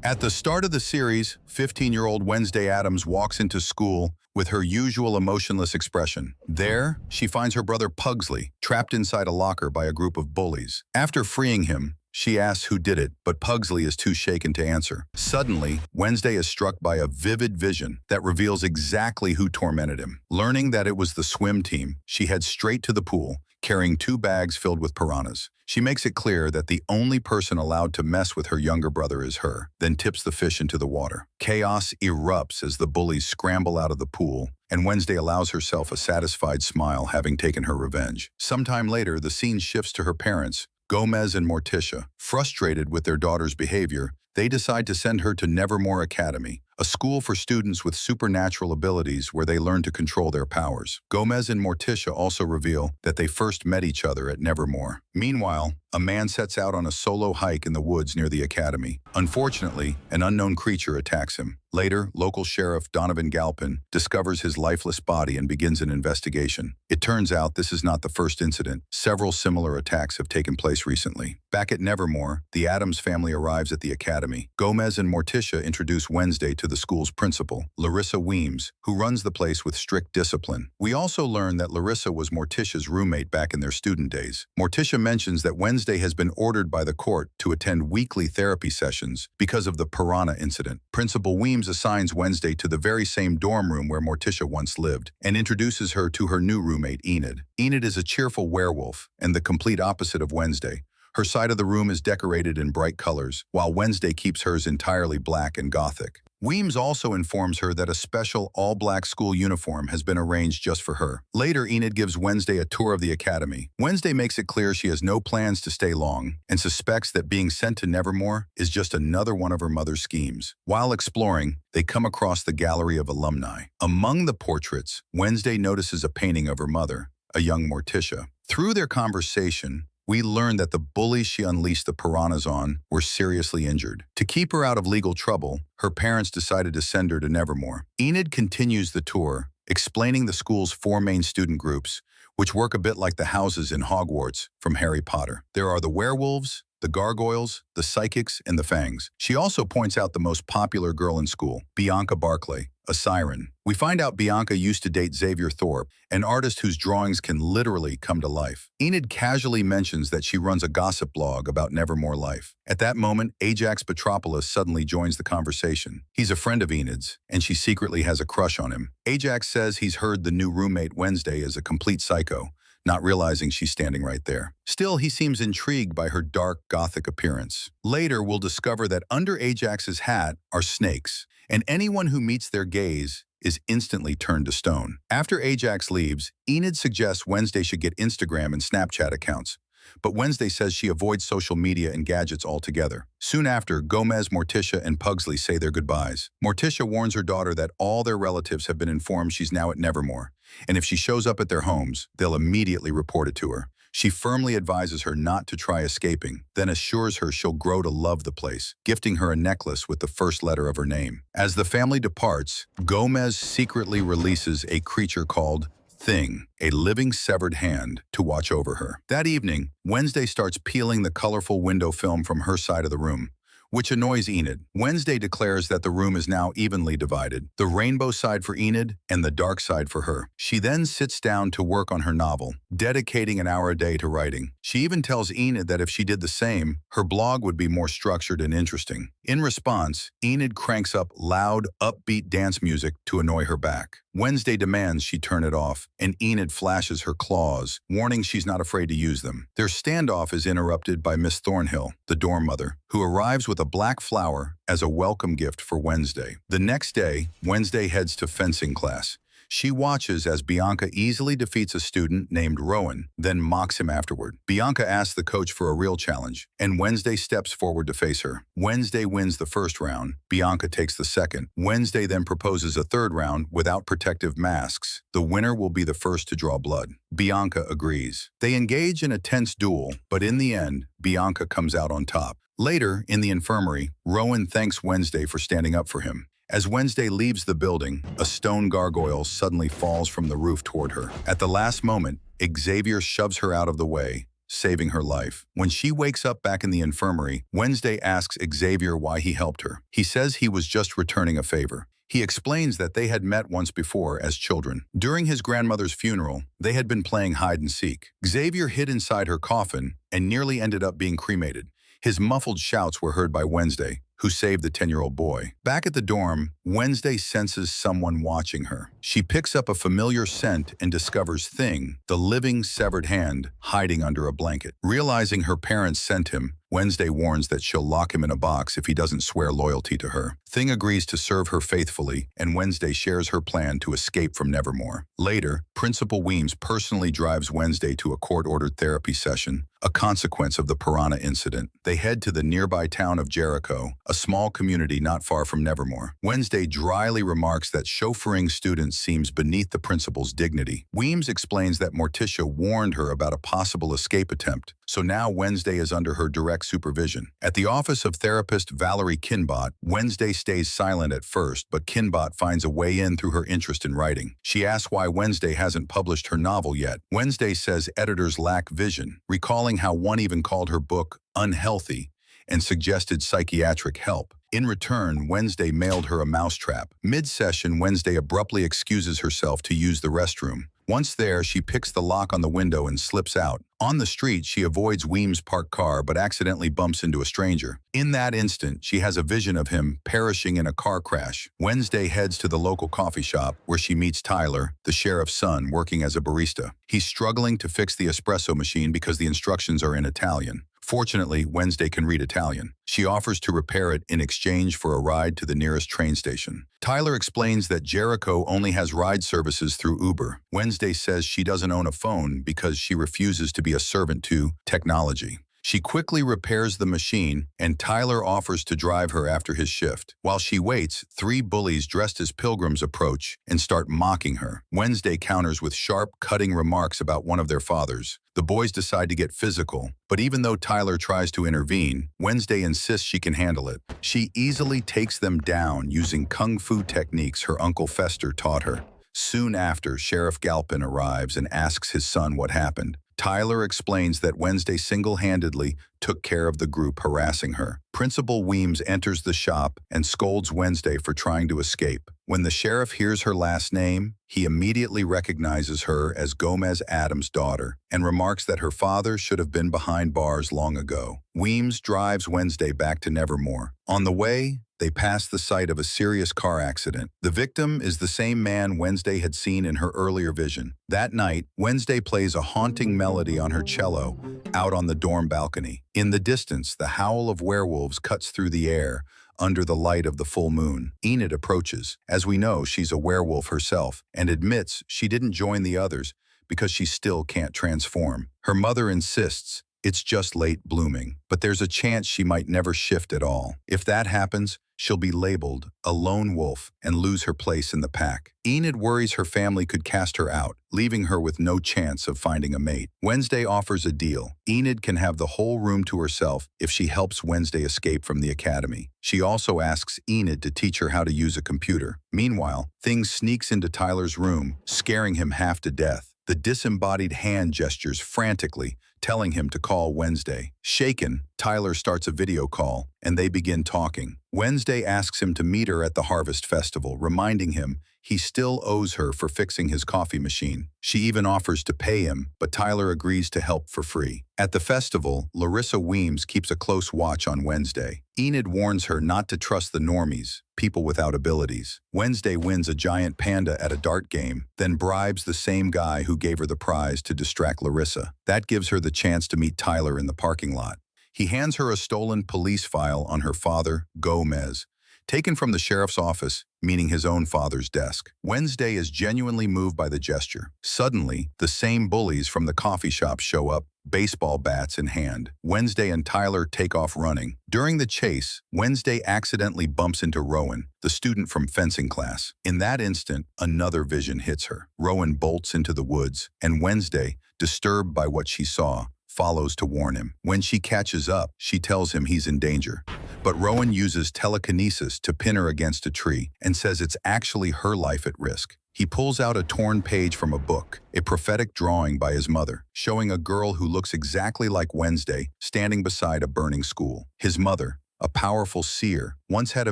At the start of the series, 15-year-old Wednesday Addams walks into school with her usual emotionless expression. There, she finds her brother Pugsley trapped inside a locker by a group of bullies. After freeing him, she asks who did it, but Pugsley is too shaken to answer. Suddenly, Wednesday is struck by a vivid vision that reveals exactly who tormented him. Learning that it was the swim team, she heads straight to the pool, carrying 2 bags filled with piranhas. She makes it clear that the only person allowed to mess with her younger brother is her, then tips the fish into the water. Chaos erupts as the bullies scramble out of the pool, and Wednesday allows herself a satisfied smile, having taken her revenge. Sometime later, the scene shifts to her parents, Gomez and Morticia. Frustrated with their daughter's behavior, they decide to send her to Nevermore Academy, a school for students with supernatural abilities where they learn to control their powers. Gomez and Morticia also reveal that they first met each other at Nevermore. Meanwhile, a man sets out on a solo hike in the woods near the academy. Unfortunately, an unknown creature attacks him. Later, local sheriff Donovan Galpin discovers his lifeless body and begins an investigation. It turns out this is not the first incident. Several similar attacks have taken place recently. Back at Nevermore, the Addams family arrives at the academy. Gomez and Morticia introduce Wednesday to the school's principal, Larissa Weems, who runs the place with strict discipline. We also learn that Larissa was Morticia's roommate back in their student days. Morticia mentions that Wednesday has been ordered by the court to attend weekly therapy sessions because of the piranha incident. Principal Weems assigns Wednesday to the very same dorm room where Morticia once lived and introduces her to her new roommate, Enid. Enid is a cheerful werewolf and the complete opposite of Wednesday. Her side of the room is decorated in bright colors, while Wednesday keeps hers entirely black and Gothic. Weems also informs her that a special all-black school uniform has been arranged just for her. Later, Enid gives Wednesday a tour of the academy. Wednesday makes it clear she has no plans to stay long and suspects that being sent to Nevermore is just another one of her mother's schemes. While exploring, they come across the gallery of alumni. Among the portraits, Wednesday notices a painting of her mother, a young Morticia. Through their conversation, we learned that the bullies she unleashed the piranhas on were seriously injured. To keep her out of legal trouble, her parents decided to send her to Nevermore. Enid continues the tour, explaining the school's 4 main student groups, which work a bit like the houses in Hogwarts from Harry Potter. There are the werewolves, the gargoyles, the psychics, and the fangs. She also points out the most popular girl in school, Bianca Barclay, a siren. We find out Bianca used to date Xavier Thorpe, an artist whose drawings can literally come to life. Enid casually mentions that she runs a gossip blog about Nevermore life. At that moment, Ajax Petropoulos suddenly joins the conversation. He's a friend of Enid's, and she secretly has a crush on him. Ajax says he's heard the new roommate Wednesday is a complete psycho, not realizing she's standing right there. Still, he seems intrigued by her dark, Gothic appearance. Later, we'll discover that under Ajax's hat are snakes, and anyone who meets their gaze is instantly turned to stone. After Ajax leaves, Enid suggests Wednesday should get Instagram and Snapchat accounts, but Wednesday says she avoids social media and gadgets altogether. Soon after, Gomez, Morticia, and Pugsley say their goodbyes. Morticia warns her daughter that all their relatives have been informed she's now at Nevermore, and if she shows up at their homes, they'll immediately report it to her. She firmly advises her not to try escaping, then assures her she'll grow to love the place, gifting her a necklace with the first letter of her name. As the family departs, Gomez secretly releases a creature called Thing, a living severed hand, to watch over her. That evening, Wednesday starts peeling the colorful window film from her side of the room, which annoys Enid. Wednesday declares that the room is now evenly divided, the rainbow side for Enid and the dark side for her. She then sits down to work on her novel, dedicating an hour a day to writing. She even tells Enid that if she did the same, her blog would be more structured and interesting. In response, Enid cranks up loud, upbeat dance music to annoy her back. Wednesday demands she turn it off, and Enid flashes her claws, warning she's not afraid to use them. Their standoff is interrupted by Miss Thornhill, the dorm mother, who arrives with a black flower as a welcome gift for Wednesday. The next day, Wednesday heads to fencing class. She watches as Bianca easily defeats a student named Rowan, then mocks him afterward. Bianca asks the coach for a real challenge, and Wednesday steps forward to face her. Wednesday wins the first round. Bianca takes the second. Wednesday then proposes a third round without protective masks. The winner will be the first to draw blood. Bianca agrees. They engage in a tense duel, but in the end, Bianca comes out on top. Later, in the infirmary, Rowan thanks Wednesday for standing up for him. As Wednesday leaves the building, a stone gargoyle suddenly falls from the roof toward her. At the last moment, Xavier shoves her out of the way, saving her life. When she wakes up back in the infirmary, Wednesday asks Xavier why he helped her. He says he was just returning a favor. He explains that they had met once before as children. During his grandmother's funeral, they had been playing hide and seek. Xavier hid inside her coffin and nearly ended up being cremated. His muffled shouts were heard by Wednesday, who saved the 10-year-old boy. Back at the dorm, Wednesday senses someone watching her. She picks up a familiar scent and discovers Thing, the living severed hand, hiding under a blanket. Realizing her parents sent him, Wednesday warns that she'll lock him in a box if he doesn't swear loyalty to her. Thing agrees to serve her faithfully, and Wednesday shares her plan to escape from Nevermore. Later, Principal Weems personally drives Wednesday to a court-ordered therapy session, a consequence of the piranha incident. They head to the nearby town of Jericho, a small community not far from Nevermore. Wednesday dryly remarks that chauffeuring students seems beneath the principal's dignity. Weems explains that Morticia warned her about a possible escape attempt, so now Wednesday is under her direct supervision. At the office of therapist Valerie Kinbot, Wednesday stays silent at first, but Kinbot finds a way in through her interest in writing. She asks why Wednesday hasn't published her novel yet. Wednesday says editors lack vision, recalling how one even called her book unhealthy and suggested psychiatric help. In return, Wednesday mailed her a mousetrap. Mid-session, Wednesday abruptly excuses herself to use the restroom. Once there, she picks the lock on the window and slips out. On the street, she avoids Weems' parked car but accidentally bumps into a stranger. In that instant, she has a vision of him perishing in a car crash. Wednesday heads to the local coffee shop where she meets Tyler, the sheriff's son, working as a barista. He's struggling to fix the espresso machine because the instructions are in Italian. Fortunately, Wednesday can read Italian. She offers to repair it in exchange for a ride to the nearest train station. Tyler explains that Jericho only has ride services through Uber. Wednesday says she doesn't own a phone because she refuses to be a servant to technology. She quickly repairs the machine, and Tyler offers to drive her after his shift. While she waits, 3 bullies dressed as pilgrims approach and start mocking her. Wednesday counters with sharp, cutting remarks about one of their fathers. The boys decide to get physical, but even though Tyler tries to intervene, Wednesday insists she can handle it. She easily takes them down using kung fu techniques her Uncle Fester taught her. Soon after, Sheriff Galpin arrives and asks his son what happened. Tyler explains that Wednesday single-handedly took care of the group harassing her. Principal Weems enters the shop and scolds Wednesday for trying to escape. When the sheriff hears her last name, he immediately recognizes her as Gomez Addams' daughter and remarks that her father should have been behind bars long ago. Weems drives Wednesday back to Nevermore. On the way, they pass the site of a serious car accident. The victim is the same man Wednesday had seen in her earlier vision. That night, Wednesday plays a haunting melody on her cello out on the dorm balcony. In the distance, the howl of werewolves cuts through the air under the light of the full moon. Enid approaches. As we know, she's a werewolf herself and admits she didn't join the others because she still can't transform. Her mother insists it's just late blooming, but there's a chance she might never shift at all. If that happens, she'll be labeled a lone wolf and lose her place in the pack. Enid worries her family could cast her out, leaving her with no chance of finding a mate. Wednesday offers a deal. Enid can have the whole room to herself if she helps Wednesday escape from the academy. She also asks Enid to teach her how to use a computer. Meanwhile, Thing sneaks into Tyler's room, scaring him half to death. The disembodied hand gestures frantically, telling him to call Wednesday. Shaken, Tyler starts a video call, and they begin talking. Wednesday asks him to meet her at the Harvest Festival, reminding him he still owes her for fixing his coffee machine. She even offers to pay him, but Tyler agrees to help for free. At the festival, Larissa Weems keeps a close watch on Wednesday. Enid warns her not to trust the normies, people without abilities. Wednesday wins a giant panda at a dart game, then bribes the same guy who gave her the prize to distract Larissa. That gives her the chance to meet Tyler in the parking lot. He hands her a stolen police file on her father, Gomez, taken from the sheriff's office, meaning his own father's desk. Wednesday is genuinely moved by the gesture. Suddenly, the same bullies from the coffee shop show up, baseball bats in hand. Wednesday and Tyler take off running. During the chase, Wednesday accidentally bumps into Rowan, the student from fencing class. In that instant, another vision hits her. Rowan bolts into the woods, and Wednesday, disturbed by what she saw, follows to warn him. When she catches up, she tells him he's in danger. But Rowan uses telekinesis to pin her against a tree and says it's actually her life at risk. He pulls out a torn page from a book, a prophetic drawing by his mother, showing a girl who looks exactly like Wednesday standing beside a burning school. His mother, a powerful seer, once had a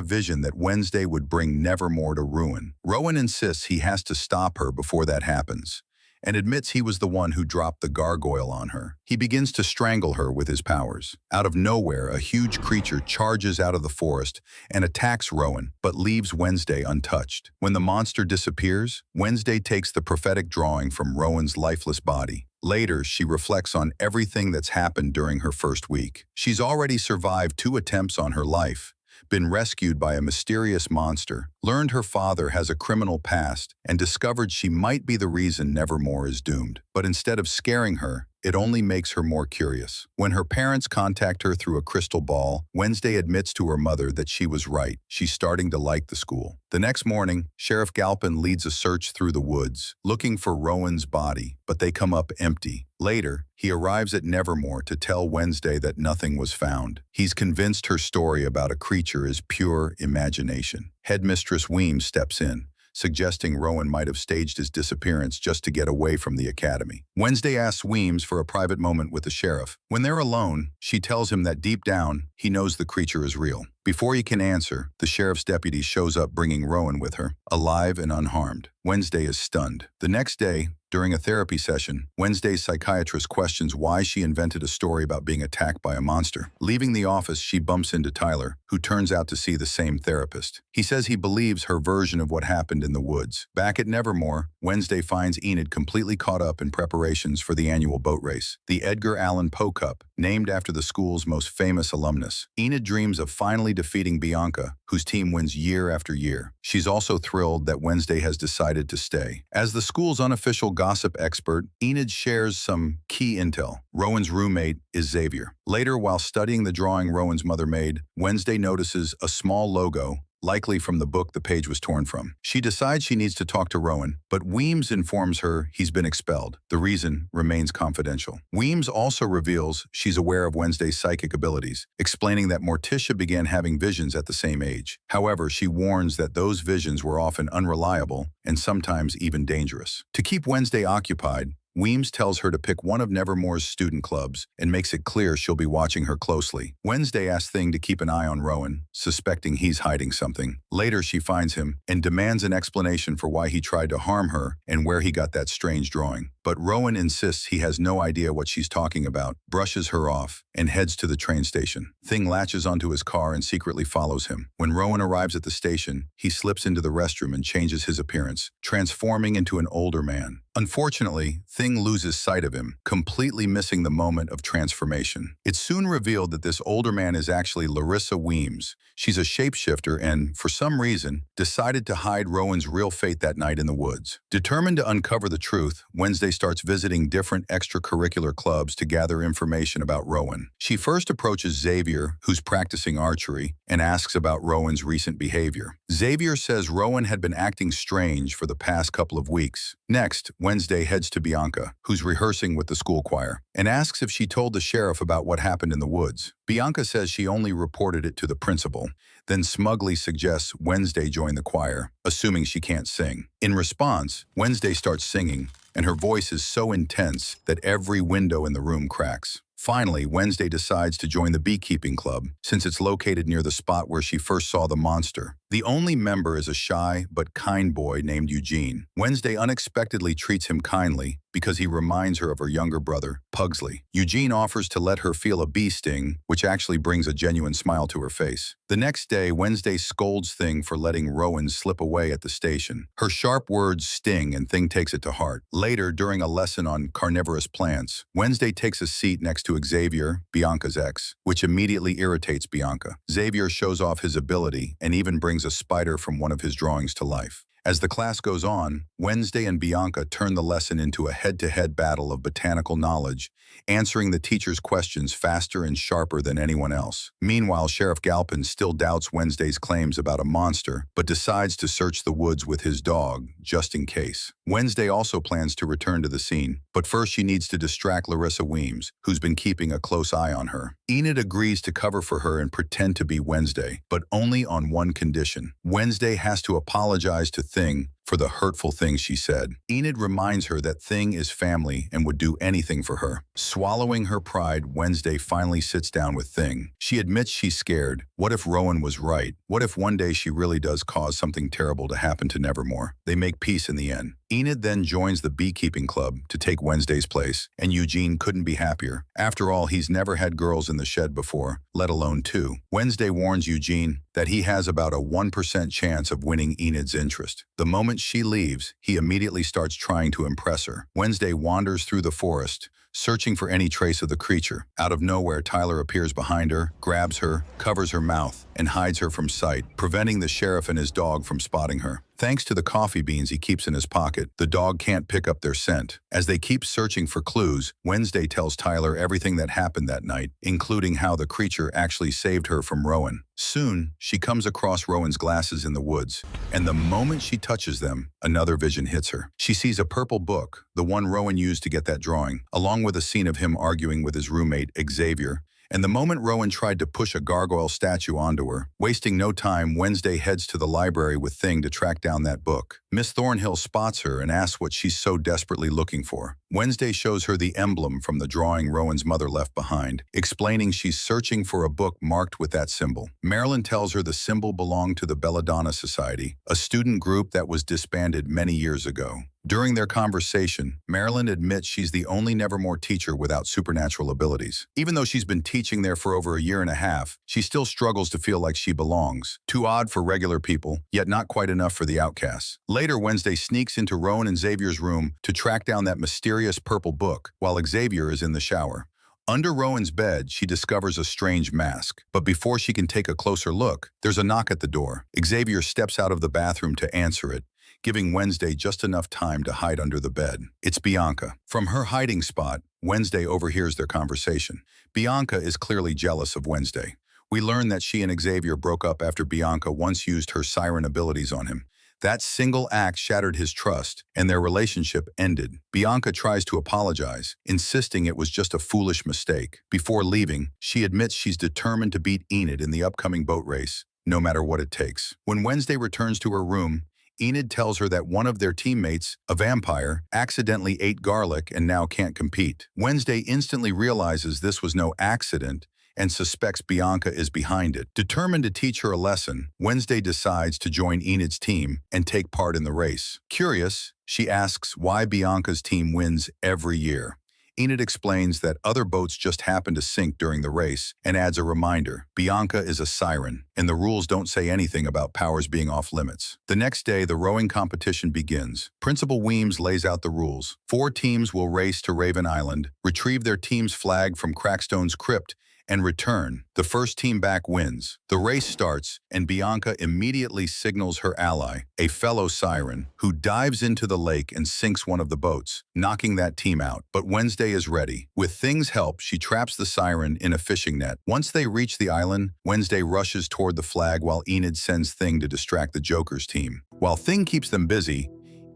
vision that Wednesday would bring Nevermore to ruin. Rowan insists he has to stop her before that happens, and admits he was the one who dropped the gargoyle on her. He begins to strangle her with his powers. Out of nowhere, a huge creature charges out of the forest and attacks Rowan, but leaves Wednesday untouched. When the monster disappears, Wednesday takes the prophetic drawing from Rowan's lifeless body. Later, she reflects on everything that's happened during her first week. She's already survived 2 attempts on her life, been rescued by a mysterious monster, learned her father has a criminal past, and discovered she might be the reason Nevermore is doomed. But instead of scaring her, it only makes her more curious. When her parents contact her through a crystal ball, Wednesday admits to her mother that she was right. She's starting to like the school. The next morning, Sheriff Galpin leads a search through the woods, looking for Rowan's body, but they come up empty. Later, he arrives at Nevermore to tell Wednesday that nothing was found. He's convinced her story about a creature is pure imagination. Headmistress Weems steps in, suggesting Rowan might have staged his disappearance just to get away from the academy. Wednesday asks Weems for a private moment with the sheriff. When they're alone, she tells him that deep down, he knows the creature is real. Before he can answer, the sheriff's deputy shows up bringing Rowan with her, alive and unharmed. Wednesday is stunned. The next day, during a therapy session, Wednesday's psychiatrist questions why she invented a story about being attacked by a monster. Leaving the office, she bumps into Tyler, who turns out to see the same therapist. He says he believes her version of what happened in the woods. Back at Nevermore, Wednesday finds Enid completely caught up in preparations for the annual boat race, the Edgar Allan Poe Cup, named after the school's most famous alumnus. Enid dreams of finally defeating Bianca, whose team wins year after year. She's also thrilled that Wednesday has decided to stay. As the school's unofficial gossip expert, Enid shares some key intel. Rowan's roommate is Xavier. Later, while studying the drawing Rowan's mother made, Wednesday notices a small logo, likely from the book the page was torn from. She decides she needs to talk to Rowan, but Weems informs her he's been expelled. The reason remains confidential. Weems also reveals she's aware of Wednesday's psychic abilities, explaining that Morticia began having visions at the same age. However, she warns that those visions were often unreliable and sometimes even dangerous. To keep Wednesday occupied, Weems tells her to pick one of Nevermore's student clubs and makes it clear she'll be watching her closely. Wednesday asks Thing to keep an eye on Rowan, suspecting he's hiding something. Later, she finds him and demands an explanation for why he tried to harm her and where he got that strange drawing. But Rowan insists he has no idea what she's talking about, brushes her off, and heads to the train station. Thing latches onto his car and secretly follows him. When Rowan arrives at the station, he slips into the restroom and changes his appearance, transforming into an older man. Unfortunately, Thing loses sight of him, completely missing the moment of transformation. It's soon revealed that this older man is actually Larissa Weems. She's a shapeshifter and, for some reason, decided to hide Rowan's real fate that night in the woods. Determined to uncover the truth, Wednesday starts visiting different extracurricular clubs to gather information about Rowan. She first approaches Xavier, who's practicing archery, and asks about Rowan's recent behavior. Xavier says Rowan had been acting strange for the past couple of weeks. Next, Wednesday heads to Bianca, who's rehearsing with the school choir, and asks if she told the sheriff about what happened in the woods. Bianca says she only reported it to the principal, then smugly suggests Wednesday join the choir, assuming she can't sing. In response, Wednesday starts singing, and her voice is so intense that every window in the room cracks. Finally, Wednesday decides to join the beekeeping club, since it's located near the spot where she first saw the monster. The only member is a shy but kind boy named Eugene. Wednesday unexpectedly treats him kindly because he reminds her of her younger brother, Pugsley. Eugene offers to let her feel a bee sting, which actually brings a genuine smile to her face. The next day, Wednesday scolds Thing for letting Rowan slip away at the station. Her sharp words sting and Thing takes it to heart. Later, during a lesson on carnivorous plants, Wednesday takes a seat next to Xavier, Bianca's ex, which immediately irritates Bianca. Xavier shows off his ability and even brings a spider from one of his drawings to life. As the class goes on, Wednesday and Bianca turn the lesson into a head-to-head battle of botanical knowledge, answering the teacher's questions faster and sharper than anyone else. Meanwhile, Sheriff Galpin still doubts Wednesday's claims about a monster, but decides to search the woods with his dog, just in case. Wednesday also plans to return to the scene, but first she needs to distract Larissa Weems, who's been keeping a close eye on her. Enid agrees to cover for her and pretend to be Wednesday, but only on one condition. Wednesday has to apologize to Thing for the hurtful things she said. Enid reminds her that Thing is family and would do anything for her. Swallowing her pride, Wednesday finally sits down with Thing. She admits she's scared. What if Rowan was right? What if one day she really does cause something terrible to happen to Nevermore? They make peace in the end. Enid then joins the beekeeping club to take Wednesday's place, and Eugene couldn't be happier. After all, he's never had girls in the shed before, let alone two. Wednesday warns Eugene that he has about a 1% chance of winning Enid's interest. The moment she leaves, he immediately starts trying to impress her. Wednesday wanders through the forest, searching for any trace of the creature. Out of nowhere, Tyler appears behind her, grabs her, covers her mouth, and hides her from sight, preventing the sheriff and his dog from spotting her. Thanks to the coffee beans he keeps in his pocket, the dog can't pick up their scent. As they keep searching for clues, Wednesday tells Tyler everything that happened that night, including how the creature actually saved her from Rowan. Soon, she comes across Rowan's glasses in the woods, and the moment she touches them, another vision hits her. She sees a purple book, the one Rowan used to get that drawing, along with a scene of him arguing with his roommate, Xavier. And the moment Rowan tried to push a gargoyle statue onto her, wasting no time, Wednesday heads to the library with Thing to track down that book. Miss Thornhill spots her and asks what she's so desperately looking for. Wednesday shows her the emblem from the drawing Rowan's mother left behind, explaining she's searching for a book marked with that symbol. Marilyn tells her the symbol belonged to the Belladonna Society, a student group that was disbanded many years ago. During their conversation, Marilyn admits she's the only Nevermore teacher without supernatural abilities. Even though she's been teaching there for over a year and a half, she still struggles to feel like she belongs. Too odd for regular people, yet not quite enough for the outcasts. Later, Wednesday sneaks into Rowan and Xavier's room to track down that mysterious purple book, while Xavier is in the shower. Under Rowan's bed, she discovers a strange mask. But before she can take a closer look, there's a knock at the door. Xavier steps out of the bathroom to answer it, giving Wednesday just enough time to hide under the bed. It's Bianca. From her hiding spot, Wednesday overhears their conversation. Bianca is clearly jealous of Wednesday. We learn that she and Xavier broke up after Bianca once used her siren abilities on him. That single act shattered his trust, and their relationship ended. Bianca tries to apologize, insisting it was just a foolish mistake. Before leaving, she admits she's determined to beat Enid in the upcoming boat race, no matter what it takes. When Wednesday returns to her room, Enid tells her that one of their teammates, a vampire, accidentally ate garlic and now can't compete. Wednesday instantly realizes this was no accident and suspects Bianca is behind it. Determined to teach her a lesson, Wednesday decides to join Enid's team and take part in the race. Curious, she asks why Bianca's team wins every year. Enid explains that other boats just happen to sink during the race and adds a reminder. Bianca is a siren, and the rules don't say anything about powers being off limits. The next day, the rowing competition begins. Principal Weems lays out the rules. 4 teams will race to Raven Island, retrieve their team's flag from Crackstone's crypt, and return. The first team back wins. The race starts, and Bianca immediately signals her ally, a fellow siren, who dives into the lake and sinks one of the boats, knocking that team out. But Wednesday is ready. With Thing's help, she traps the siren in a fishing net. Once they reach the island, Wednesday rushes toward the flag while Enid sends Thing to distract the Joker's team. While Thing keeps them busy,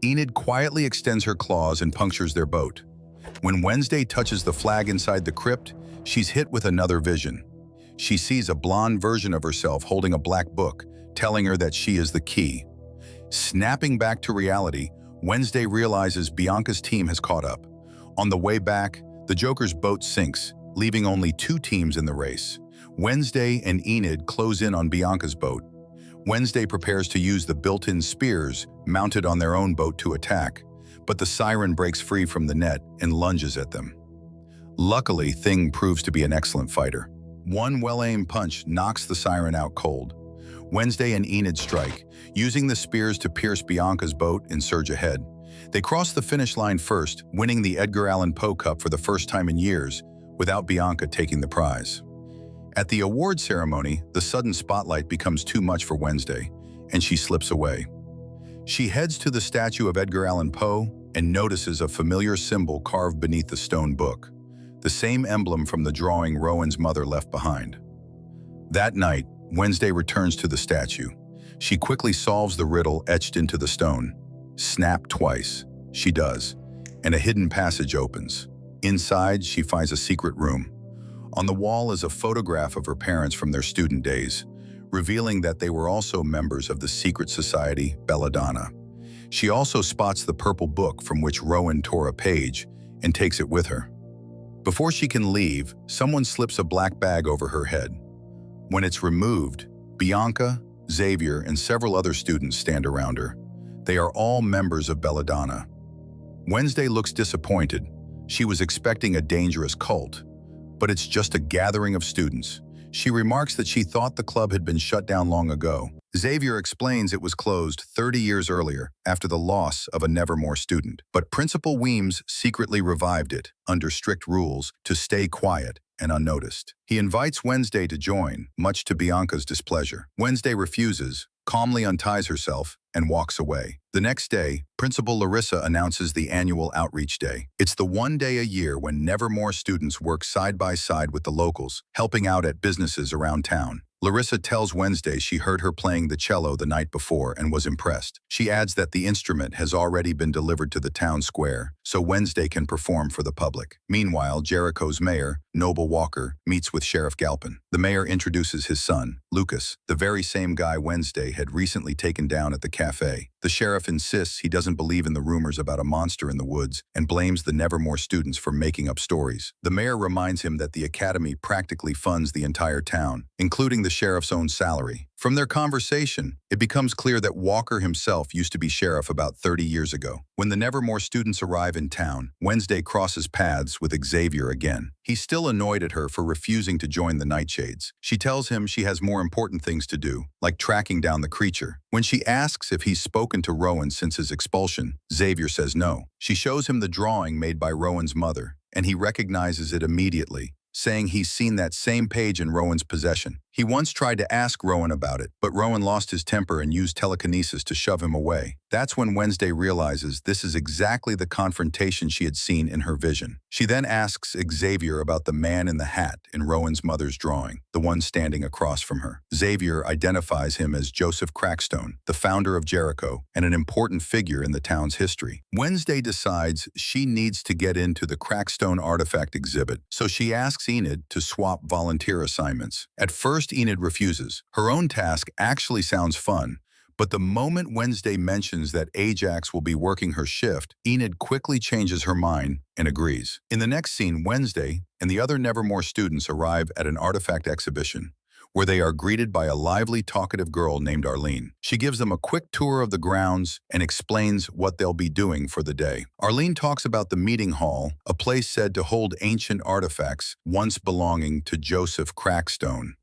Enid quietly extends her claws and punctures their boat. When Wednesday touches the flag inside the crypt, she's hit with another vision. She sees a blonde version of herself holding a black book, telling her that she is the key. Snapping back to reality, Wednesday realizes Bianca's team has caught up. On the way back, the Joker's boat sinks, leaving only 2 teams in the race. Wednesday and Enid close in on Bianca's boat. Wednesday prepares to use the built-in spears mounted on their own boat to attack, but the siren breaks free from the net and lunges at them. Luckily, Thing proves to be an excellent fighter. One well-aimed punch knocks the siren out cold. Wednesday and Enid strike, using the spears to pierce Bianca's boat and surge ahead. They cross the finish line first, winning the Edgar Allan Poe Cup for the first time in years, without Bianca taking the prize. At the award ceremony, the sudden spotlight becomes too much for Wednesday, and she slips away. She heads to the statue of Edgar Allan Poe and notices a familiar symbol carved beneath the stone book, the same emblem from the drawing Rowan's mother left behind. That night, Wednesday returns to the statue. She quickly solves the riddle etched into the stone. Snap twice. She does, and a hidden passage opens. Inside, she finds a secret room. On the wall is a photograph of her parents from their student days, revealing that they were also members of the secret society Belladonna. She also spots the purple book from which Rowan tore a page and takes it with her. Before she can leave, someone slips a black bag over her head. When it's removed, Bianca, Xavier, and several other students stand around her. They are all members of Belladonna. Wednesday looks disappointed. She was expecting a dangerous cult, but it's just a gathering of students. She remarks that she thought the club had been shut down long ago. Xavier explains it was closed 30 years earlier after the loss of a Nevermore student. But Principal Weems secretly revived it, under strict rules, to stay quiet and unnoticed. He invites Wednesday to join, much to Bianca's displeasure. Wednesday refuses, calmly unties herself, and walks away. The next day, Principal Larissa announces the annual Outreach Day. It's the one day a year when Nevermore students work side by side with the locals, helping out at businesses around town. Larissa tells Wednesday she heard her playing the cello the night before and was impressed. She adds that the instrument has already been delivered to the town square, so Wednesday can perform for the public. Meanwhile, Jericho's mayor, Noble Walker, meets with Sheriff Galpin. The mayor introduces his son, Lucas, the very same guy Wednesday had recently taken down at the cafe. The sheriff insists he doesn't believe in the rumors about a monster in the woods and blames the Nevermore students for making up stories. The mayor reminds him that the academy practically funds the entire town, including the sheriff's own salary. From their conversation, it becomes clear that Walker himself used to be sheriff about 30 years ago. When the Nevermore students arrive in town, Wednesday crosses paths with Xavier again. He's still annoyed at her for refusing to join the Nightshades. She tells him she has more important things to do, like tracking down the creature. When she asks if he's spoken to Rowan since his expulsion, Xavier says no. She shows him the drawing made by Rowan's mother, and he recognizes it immediately, saying he's seen that same page in Rowan's possession. He once tried to ask Rowan about it, but Rowan lost his temper and used telekinesis to shove him away. That's when Wednesday realizes this is exactly the confrontation she had seen in her vision. She then asks Xavier about the man in the hat in Rowan's mother's drawing, the one standing across from her. Xavier identifies him as Joseph Crackstone, the founder of Jericho, and an important figure in the town's history. Wednesday decides she needs to get into the Crackstone artifact exhibit, so she asks Enid to swap volunteer assignments. At first, Enid refuses. Her own task actually sounds fun, but the moment Wednesday mentions that Ajax will be working her shift, Enid quickly changes her mind and agrees. In the next scene, Wednesday and the other Nevermore students arrive at an artifact exhibition, where they are greeted by a lively, talkative girl named Arlene. She gives them a quick tour of the grounds and explains what they'll be doing for the day. Arlene talks about the meeting hall, a place said to hold ancient artifacts once belonging to Joseph Crackstone.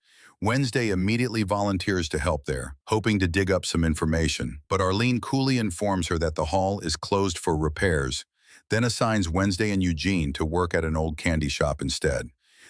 Wednesday immediately volunteers to help there, hoping to dig up some information, but Arlene coolly informs her that the hall is closed for repairs, then assigns Wednesday and Eugene to work at an old candy shop instead.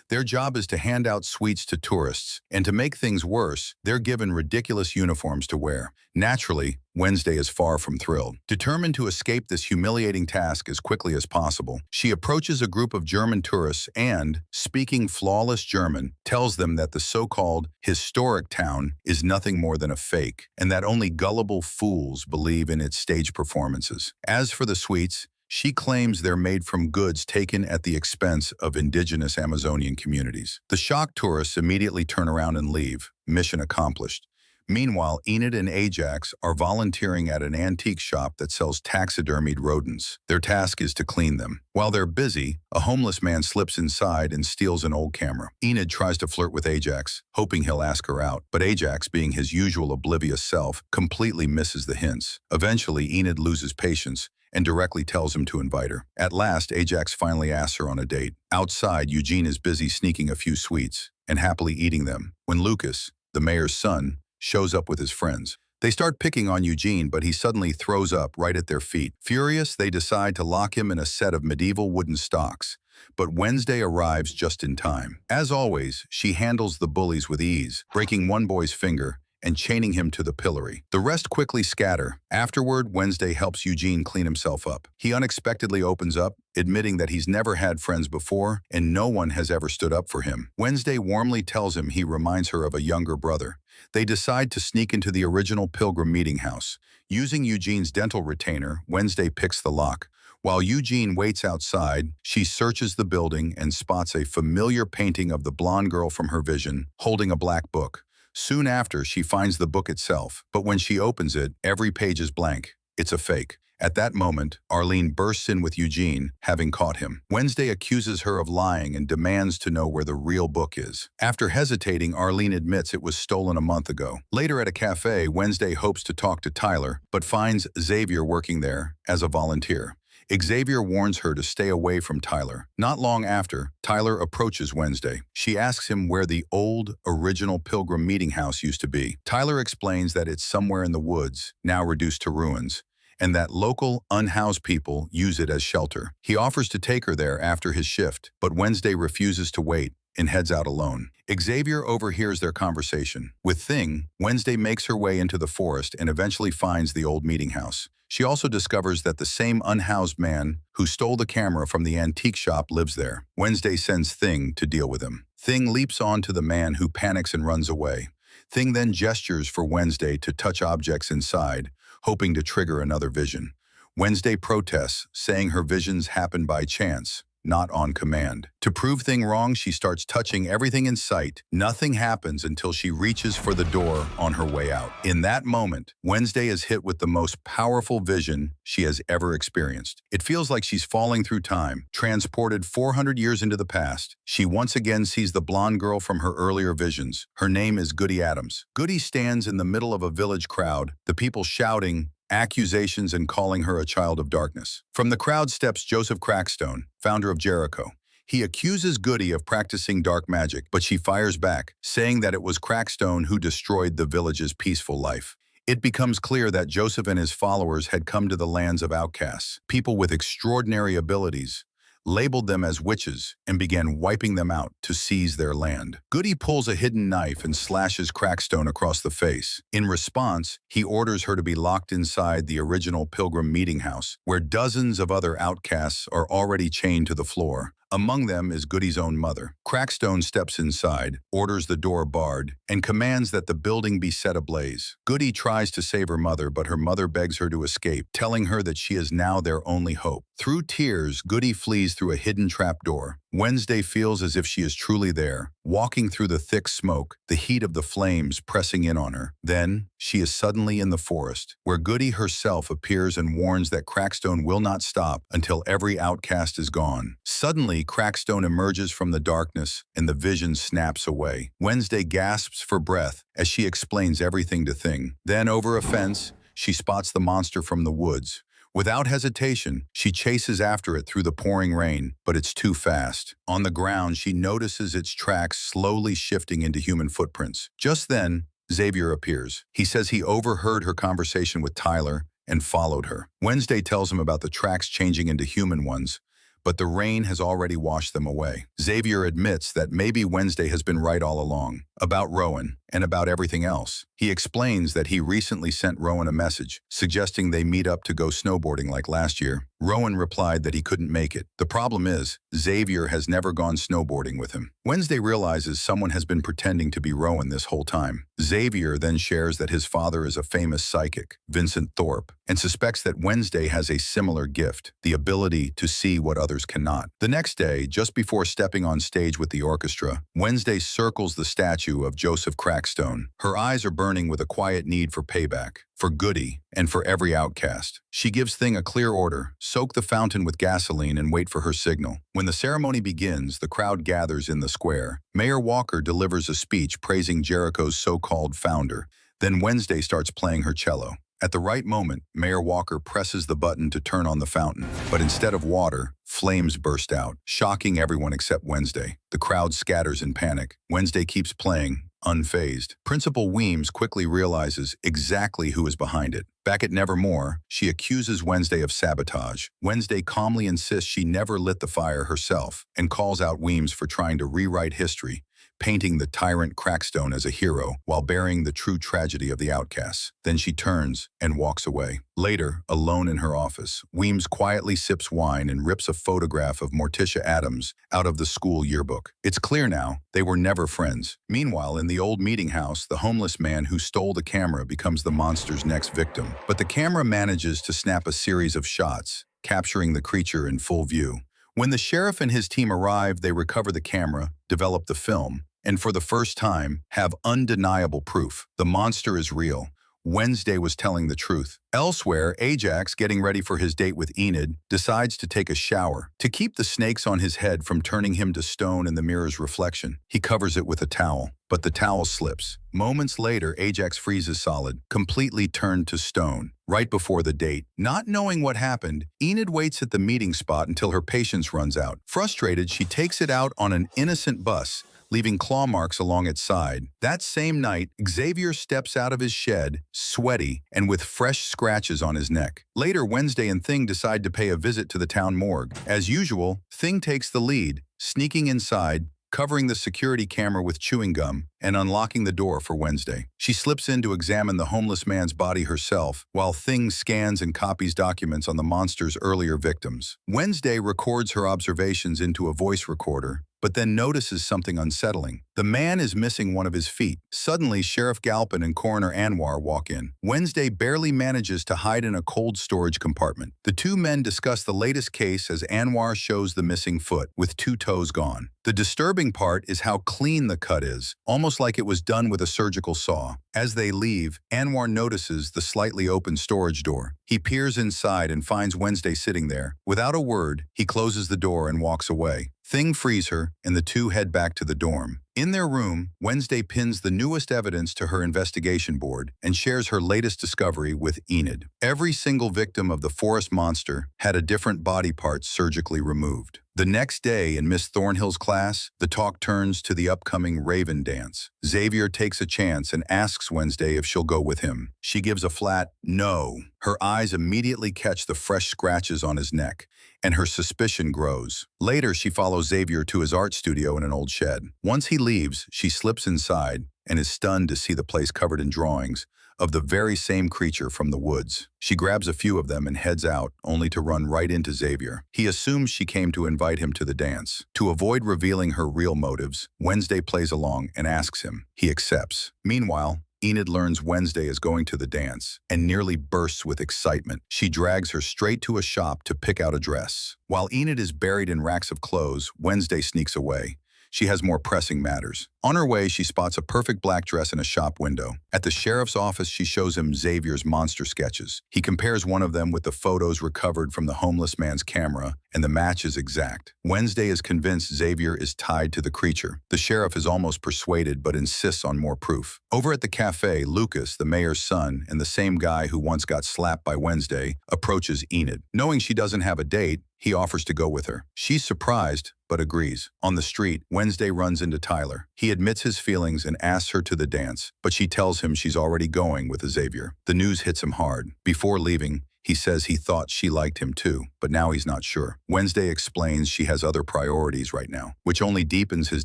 Their job is to hand out sweets to tourists, and to make things worse, they're given ridiculous uniforms to wear. Naturally, Wednesday is far from thrilled. Determined to escape this humiliating task as quickly as possible, she approaches a group of German tourists and, speaking flawless German, tells them that the so-called historic town is nothing more than a fake, and that only gullible fools believe in its stage performances. As for the sweets, she claims they're made from goods taken at the expense of indigenous Amazonian communities. The shocked tourists immediately turn around and leave, mission accomplished. Meanwhile, Enid and Ajax are volunteering at an antique shop that sells taxidermied rodents. Their task is to clean them. While they're busy, a homeless man slips inside and steals an old camera. Enid tries to flirt with Ajax, hoping he'll ask her out, but Ajax, being his usual oblivious self, completely misses the hints. Eventually, Enid loses patience and directly tells him to invite her. At last, Ajax finally asks her on a date. Outside, Eugene is busy sneaking a few sweets and happily eating them, when Lucas, the mayor's son, shows up with his friends. They start picking on Eugene, but he suddenly throws up right at their feet. Furious, they decide to lock him in a set of medieval wooden stocks, but Wednesday arrives just in time. As always, she handles the bullies with ease, breaking one boy's finger and chaining him to the pillory. The rest quickly scatter. Afterward, Wednesday helps Eugene clean himself up. He unexpectedly opens up, admitting that he's never had friends before and no one has ever stood up for him. Wednesday warmly tells him he reminds her of a younger brother. They decide to sneak into the original Pilgrim meeting house. Using Eugene's dental retainer, Wednesday picks the lock. While Eugene waits outside, she searches the building and spots a familiar painting of the blonde girl from her vision, holding a black book. Soon after, she finds the book itself, but when she opens it, every page is blank. It's a fake. At that moment, Arlene bursts in with Eugene, having caught him. Wednesday accuses her of lying and demands to know where the real book is. After hesitating, Arlene admits it was stolen a month ago. Later at a cafe, Wednesday hopes to talk to Tyler, but finds Xavier working there as a volunteer. Xavier warns her to stay away from Tyler. Not long after, Tyler approaches Wednesday. She asks him where the old, original Pilgrim meeting house used to be. Tyler explains that it's somewhere in the woods, now reduced to ruins, and that local, unhoused people use it as shelter. He offers to take her there after his shift, but Wednesday refuses to wait and heads out alone. Xavier overhears their conversation. With Thing, Wednesday makes her way into the forest and eventually finds the old meeting house. She also discovers that the same unhoused man who stole the camera from the antique shop lives there. Wednesday sends Thing to deal with him. Thing leaps onto the man who panics and runs away. Thing then gestures for Wednesday to touch objects inside, hoping to trigger another vision. Wednesday protests, saying her visions happen by chance, not on command. To prove Thing wrong, she starts touching everything in sight. Nothing happens until she reaches for the door on her way out. In that moment, Wednesday is hit with the most powerful vision she has ever experienced. It feels like she's falling through time, transported 400 years into the past. She once again sees the blonde girl from her earlier visions. Her name is Goody Addams. Goody stands in the middle of a village crowd, the people shouting accusations and calling her a child of darkness. From the crowd steps Joseph Crackstone, founder of Jericho. He accuses Goody of practicing dark magic, but she fires back, saying that it was Crackstone who destroyed the village's peaceful life. It becomes clear that Joseph and his followers had come to the lands of outcasts, people with extraordinary abilities, labeled them as witches, and began wiping them out to seize their land. Goody pulls a hidden knife and slashes Crackstone across the face. In response, he orders her to be locked inside the original Pilgrim meeting house, where dozens of other outcasts are already chained to the floor. Among them is Goody's own mother. Crackstone steps inside, orders the door barred, and commands that the building be set ablaze. Goody tries to save her mother, but her mother begs her to escape, telling her that she is now their only hope. Through tears, Goody flees through a hidden trapdoor. Wednesday feels as if she is truly there, walking through the thick smoke, the heat of the flames pressing in on her. Then, she is suddenly in the forest, where Goody herself appears and warns that Crackstone will not stop until every outcast is gone. Suddenly, Crackstone emerges from the darkness, and the vision snaps away. Wednesday gasps for breath as she explains everything to Thing. Then, over a fence, she spots the monster from the woods. Without hesitation, she chases after it through the pouring rain, but it's too fast. On the ground, she notices its tracks slowly shifting into human footprints. Just then, Xavier appears. He says he overheard her conversation with Tyler and followed her. Wednesday tells him about the tracks changing into human ones, but the rain has already washed them away. Xavier admits that maybe Wednesday has been right all along, about Rowan and about everything else. He explains that he recently sent Rowan a message, suggesting they meet up to go snowboarding like last year. Rowan replied that he couldn't make it. The problem is, Xavier has never gone snowboarding with him. Wednesday realizes someone has been pretending to be Rowan this whole time. Xavier then shares that his father is a famous psychic, Vincent Thorpe, and suspects that Wednesday has a similar gift, the ability to see what others cannot. The next day, just before stepping on stage with the orchestra, Wednesday circles the statue of Joseph Crackstone. Her eyes are burning with a quiet need for payback, for Goody, and for every outcast. She gives Thing a clear order: soak the fountain with gasoline and wait for her signal. When the ceremony begins, the crowd gathers in the square. Mayor Walker delivers a speech praising Jericho's so-called founder. Then Wednesday starts playing her cello. At the right moment, Mayor Walker presses the button to turn on the fountain, but instead of water, flames burst out, shocking everyone except Wednesday. The crowd scatters in panic. Wednesday keeps playing, unfazed. Principal Weems quickly realizes exactly who is behind it. Back at Nevermore, she accuses Wednesday of sabotage. Wednesday calmly insists she never lit the fire herself and calls out Weems for trying to rewrite history, painting the tyrant Crackstone as a hero while burying the true tragedy of the outcasts. Then she turns and walks away. Later, alone in her office, Weems quietly sips wine and rips a photograph of Morticia Addams out of the school yearbook. It's clear now, they were never friends. Meanwhile, in the old meeting house, the homeless man who stole the camera becomes the monster's next victim. But the camera manages to snap a series of shots, capturing the creature in full view. When the sheriff and his team arrive, they recover the camera, develop the film, and for the first time, have undeniable proof. The monster is real. Wednesday was telling the truth. Elsewhere, Ajax, getting ready for his date with Enid, decides to take a shower. To keep the snakes on his head from turning him to stone in the mirror's reflection, he covers it with a towel. But the towel slips. Moments later, Ajax freezes solid, completely turned to stone. Right before the date, not knowing what happened, Enid waits at the meeting spot until her patience runs out. Frustrated, she takes it out on an innocent bus, leaving claw marks along its side. That same night, Xavier steps out of his shed, sweaty and with fresh scratches on his neck. Later, Wednesday and Thing decide to pay a visit to the town morgue. As usual, Thing takes the lead, sneaking inside, covering the security camera with chewing gum, and unlocking the door for Wednesday. She slips in to examine the homeless man's body herself, while Thing scans and copies documents on the monster's earlier victims. Wednesday records her observations into a voice recorder, but then notices something unsettling. The man is missing one of his feet. Suddenly, Sheriff Galpin and Coroner Anwar walk in. Wednesday barely manages to hide in a cold storage compartment. The two men discuss the latest case as Anwar shows the missing foot, with 2 toes gone. The disturbing part is how clean the cut is, almost like it was done with a surgical saw. As they leave, Anwar notices the slightly open storage door. He peers inside and finds Wednesday sitting there. Without a word, he closes the door and walks away. Thing frees her, and the two head back to the dorm. In their room, Wednesday pins the newest evidence to her investigation board and shares her latest discovery with Enid. Every single victim of the forest monster had a different body part surgically removed. The next day in Miss Thornhill's class, the talk turns to the upcoming Raven dance. Xavier takes a chance and asks Wednesday if she'll go with him. She gives a flat no. Her eyes immediately catch the fresh scratches on his neck, and her suspicion grows. Later, she follows Xavier to his art studio in an old shed. Once he leaves, she slips inside and is stunned to see the place covered in drawings of the very same creature from the woods. She grabs a few of them and heads out, only to run right into Xavier. He assumes she came to invite him to the dance. To avoid revealing her real motives, Wednesday plays along and asks him. He accepts. Meanwhile, Enid learns Wednesday is going to the dance and nearly bursts with excitement. She drags her straight to a shop to pick out a dress. While Enid is buried in racks of clothes, Wednesday sneaks away. She has more pressing matters. On her way, she spots a perfect black dress in a shop window. At the sheriff's office, she shows him Xavier's monster sketches. He compares one of them with the photos recovered from the homeless man's camera, and the match is exact. Wednesday is convinced Xavier is tied to the creature. The sheriff is almost persuaded, but insists on more proof. Over at the cafe, Lucas, the mayor's son, and the same guy who once got slapped by Wednesday, approaches Enid. Knowing she doesn't have a date, he offers to go with her. She's surprised, but agrees. On the street, Wednesday runs into Tyler. He admits his feelings and asks her to the dance, but she tells him she's already going with Xavier. The news hits him hard. Before leaving, he says he thought she liked him too, but now he's not sure. Wednesday explains she has other priorities right now, which only deepens his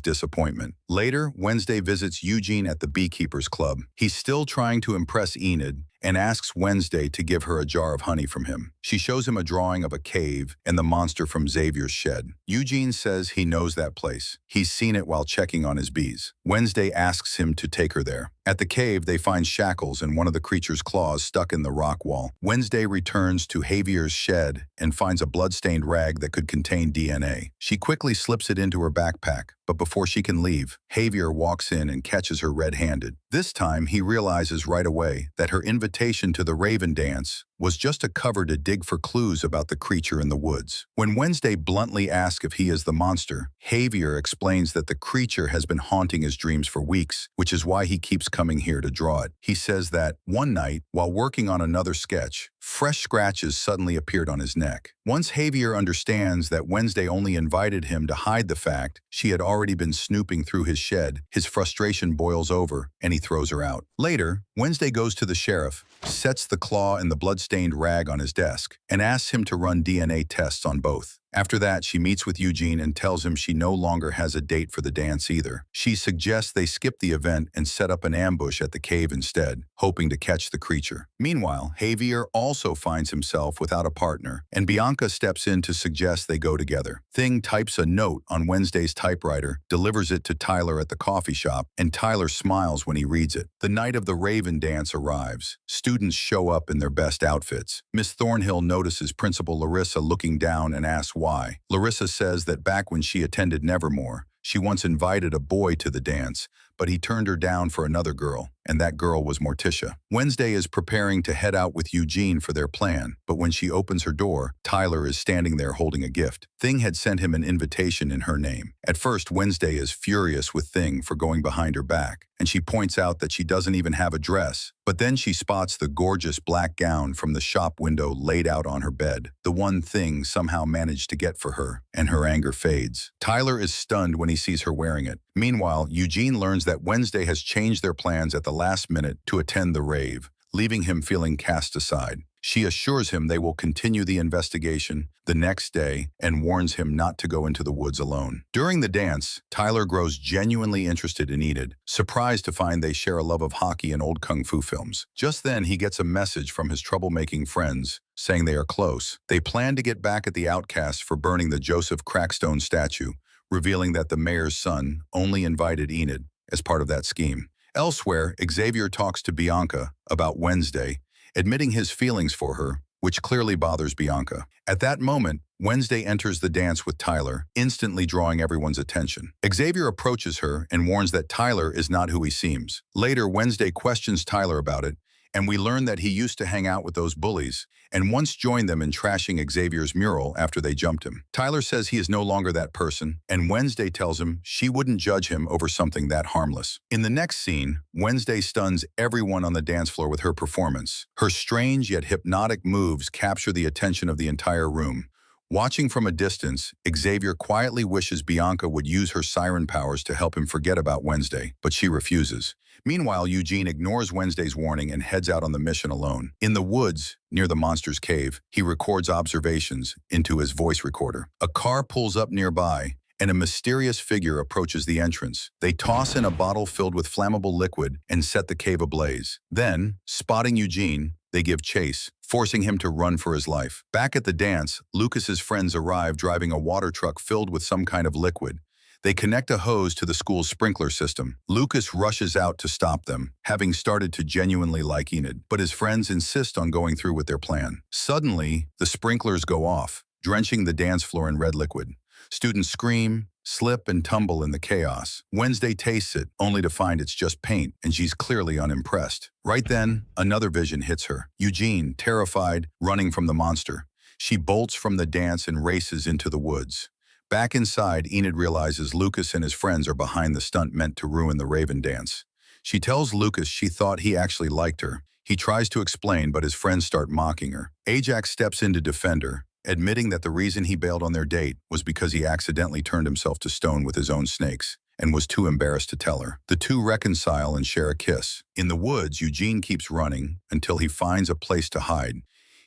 disappointment. Later, Wednesday visits Eugene at the Beekeepers Club. He's still trying to impress Enid and asks Wednesday to give her a jar of honey from him. She shows him a drawing of a cave and the monster from Xavier's shed. Eugene says he knows that place. He's seen it while checking on his bees. Wednesday asks him to take her there. At the cave, they find shackles and one of the creature's claws stuck in the rock wall. Wednesday returns to Javier's shed and finds a blood-stained rag that could contain DNA. She quickly slips it into her backpack, but before she can leave, Javier walks in and catches her red-handed. This time, he realizes right away that her invitation to the Raven dance was just a cover to dig for clues about the creature in the woods. When Wednesday bluntly asks if he is the monster, Javier explains that the creature has been haunting his dreams for weeks, which is why he keeps coming here to draw it. He says that one night, while working on another sketch, fresh scratches suddenly appeared on his neck. Once Javier understands that Wednesday only invited him to hide the fact she had already been snooping through his shed, his frustration boils over and he throws her out. Later, Wednesday goes to the sheriff, sets the claw and the blood-stained rag on his desk, and asks him to run DNA tests on both. After that, she meets with Eugene and tells him she no longer has a date for the dance either. She suggests they skip the event and set up an ambush at the cave instead, hoping to catch the creature. Meanwhile, Javier also finds himself without a partner, and Bianca steps in to suggest they go together. Thing types a note on Wednesday's typewriter, delivers it to Tyler at the coffee shop, and Tyler smiles when he reads it. The night of the Raven dance arrives. Students show up in their best outfits. Miss Thornhill notices Principal Larissa looking down and asks why. Larissa says that back when she attended Nevermore, She once invited a boy to the dance, but he turned her down for another girl, and that girl was Morticia. Wednesday is preparing to head out with Eugene for their plan, but when she opens her door, Tyler is standing there holding a gift. Thing had sent him an invitation in her name. At first, Wednesday is furious with Thing for going behind her back, and she points out that she doesn't even have a dress. But then she spots the gorgeous black gown from the shop window laid out on her bed, the one Thing somehow managed to get for her, and her anger fades. Tyler is stunned when he sees her wearing it. Meanwhile, Eugene learns that Wednesday has changed their plans at the last minute to attend the rave, leaving him feeling cast aside. She assures him they will continue the investigation the next day and warns him not to go into the woods alone. During the dance, Tyler grows genuinely interested in Enid, surprised to find they share a love of hockey and old kung fu films. Just then, he gets a message from his troublemaking friends saying they are close. They plan to get back at the outcasts for burning the Joseph Crackstone statue, revealing that the mayor's son only invited Enid as part of that scheme. Elsewhere, Xavier talks to Bianca about Wednesday, admitting his feelings for her, which clearly bothers Bianca. At that moment, Wednesday enters the dance with Tyler, instantly drawing everyone's attention. Xavier approaches her and warns that Tyler is not who he seems. Later, Wednesday questions Tyler about it, and we learn that he used to hang out with those bullies and once joined them in trashing Xavier's mural after they jumped him. Tyler says he is no longer that person, and Wednesday tells him she wouldn't judge him over something that harmless. In the next scene, Wednesday stuns everyone on the dance floor with her performance. Her strange yet hypnotic moves capture the attention of the entire room. Watching from a distance, Xavier quietly wishes Bianca would use her siren powers to help him forget about Wednesday, but she refuses. Meanwhile, Eugene ignores Wednesday's warning and heads out on the mission alone. In the woods, near the monster's cave, he records observations into his voice recorder. A car pulls up nearby, and a mysterious figure approaches the entrance. They toss in a bottle filled with flammable liquid and set the cave ablaze. Then, spotting Eugene, they give chase, forcing him to run for his life. Back at the dance, Lucas's friends arrive driving a water truck filled with some kind of liquid. They connect a hose to the school's sprinkler system. Lucas rushes out to stop them, having started to genuinely like Enid, but his friends insist on going through with their plan. Suddenly, the sprinklers go off, drenching the dance floor in red liquid. Students scream, slip, and tumble in the chaos. Wednesday tastes it, only to find it's just paint, and she's clearly unimpressed. Right then, another vision hits her. Eugene, terrified, running from the monster. She bolts from the dance and races into the woods. Back inside, Enid realizes Lucas and his friends are behind the stunt meant to ruin the Raven dance. She tells Lucas she thought he actually liked her. He tries to explain, but his friends start mocking her. Ajax steps in to defend her, admitting that the reason he bailed on their date was because he accidentally turned himself to stone with his own snakes and was too embarrassed to tell her. The two reconcile and share a kiss. In the woods, Eugene keeps running until he finds a place to hide.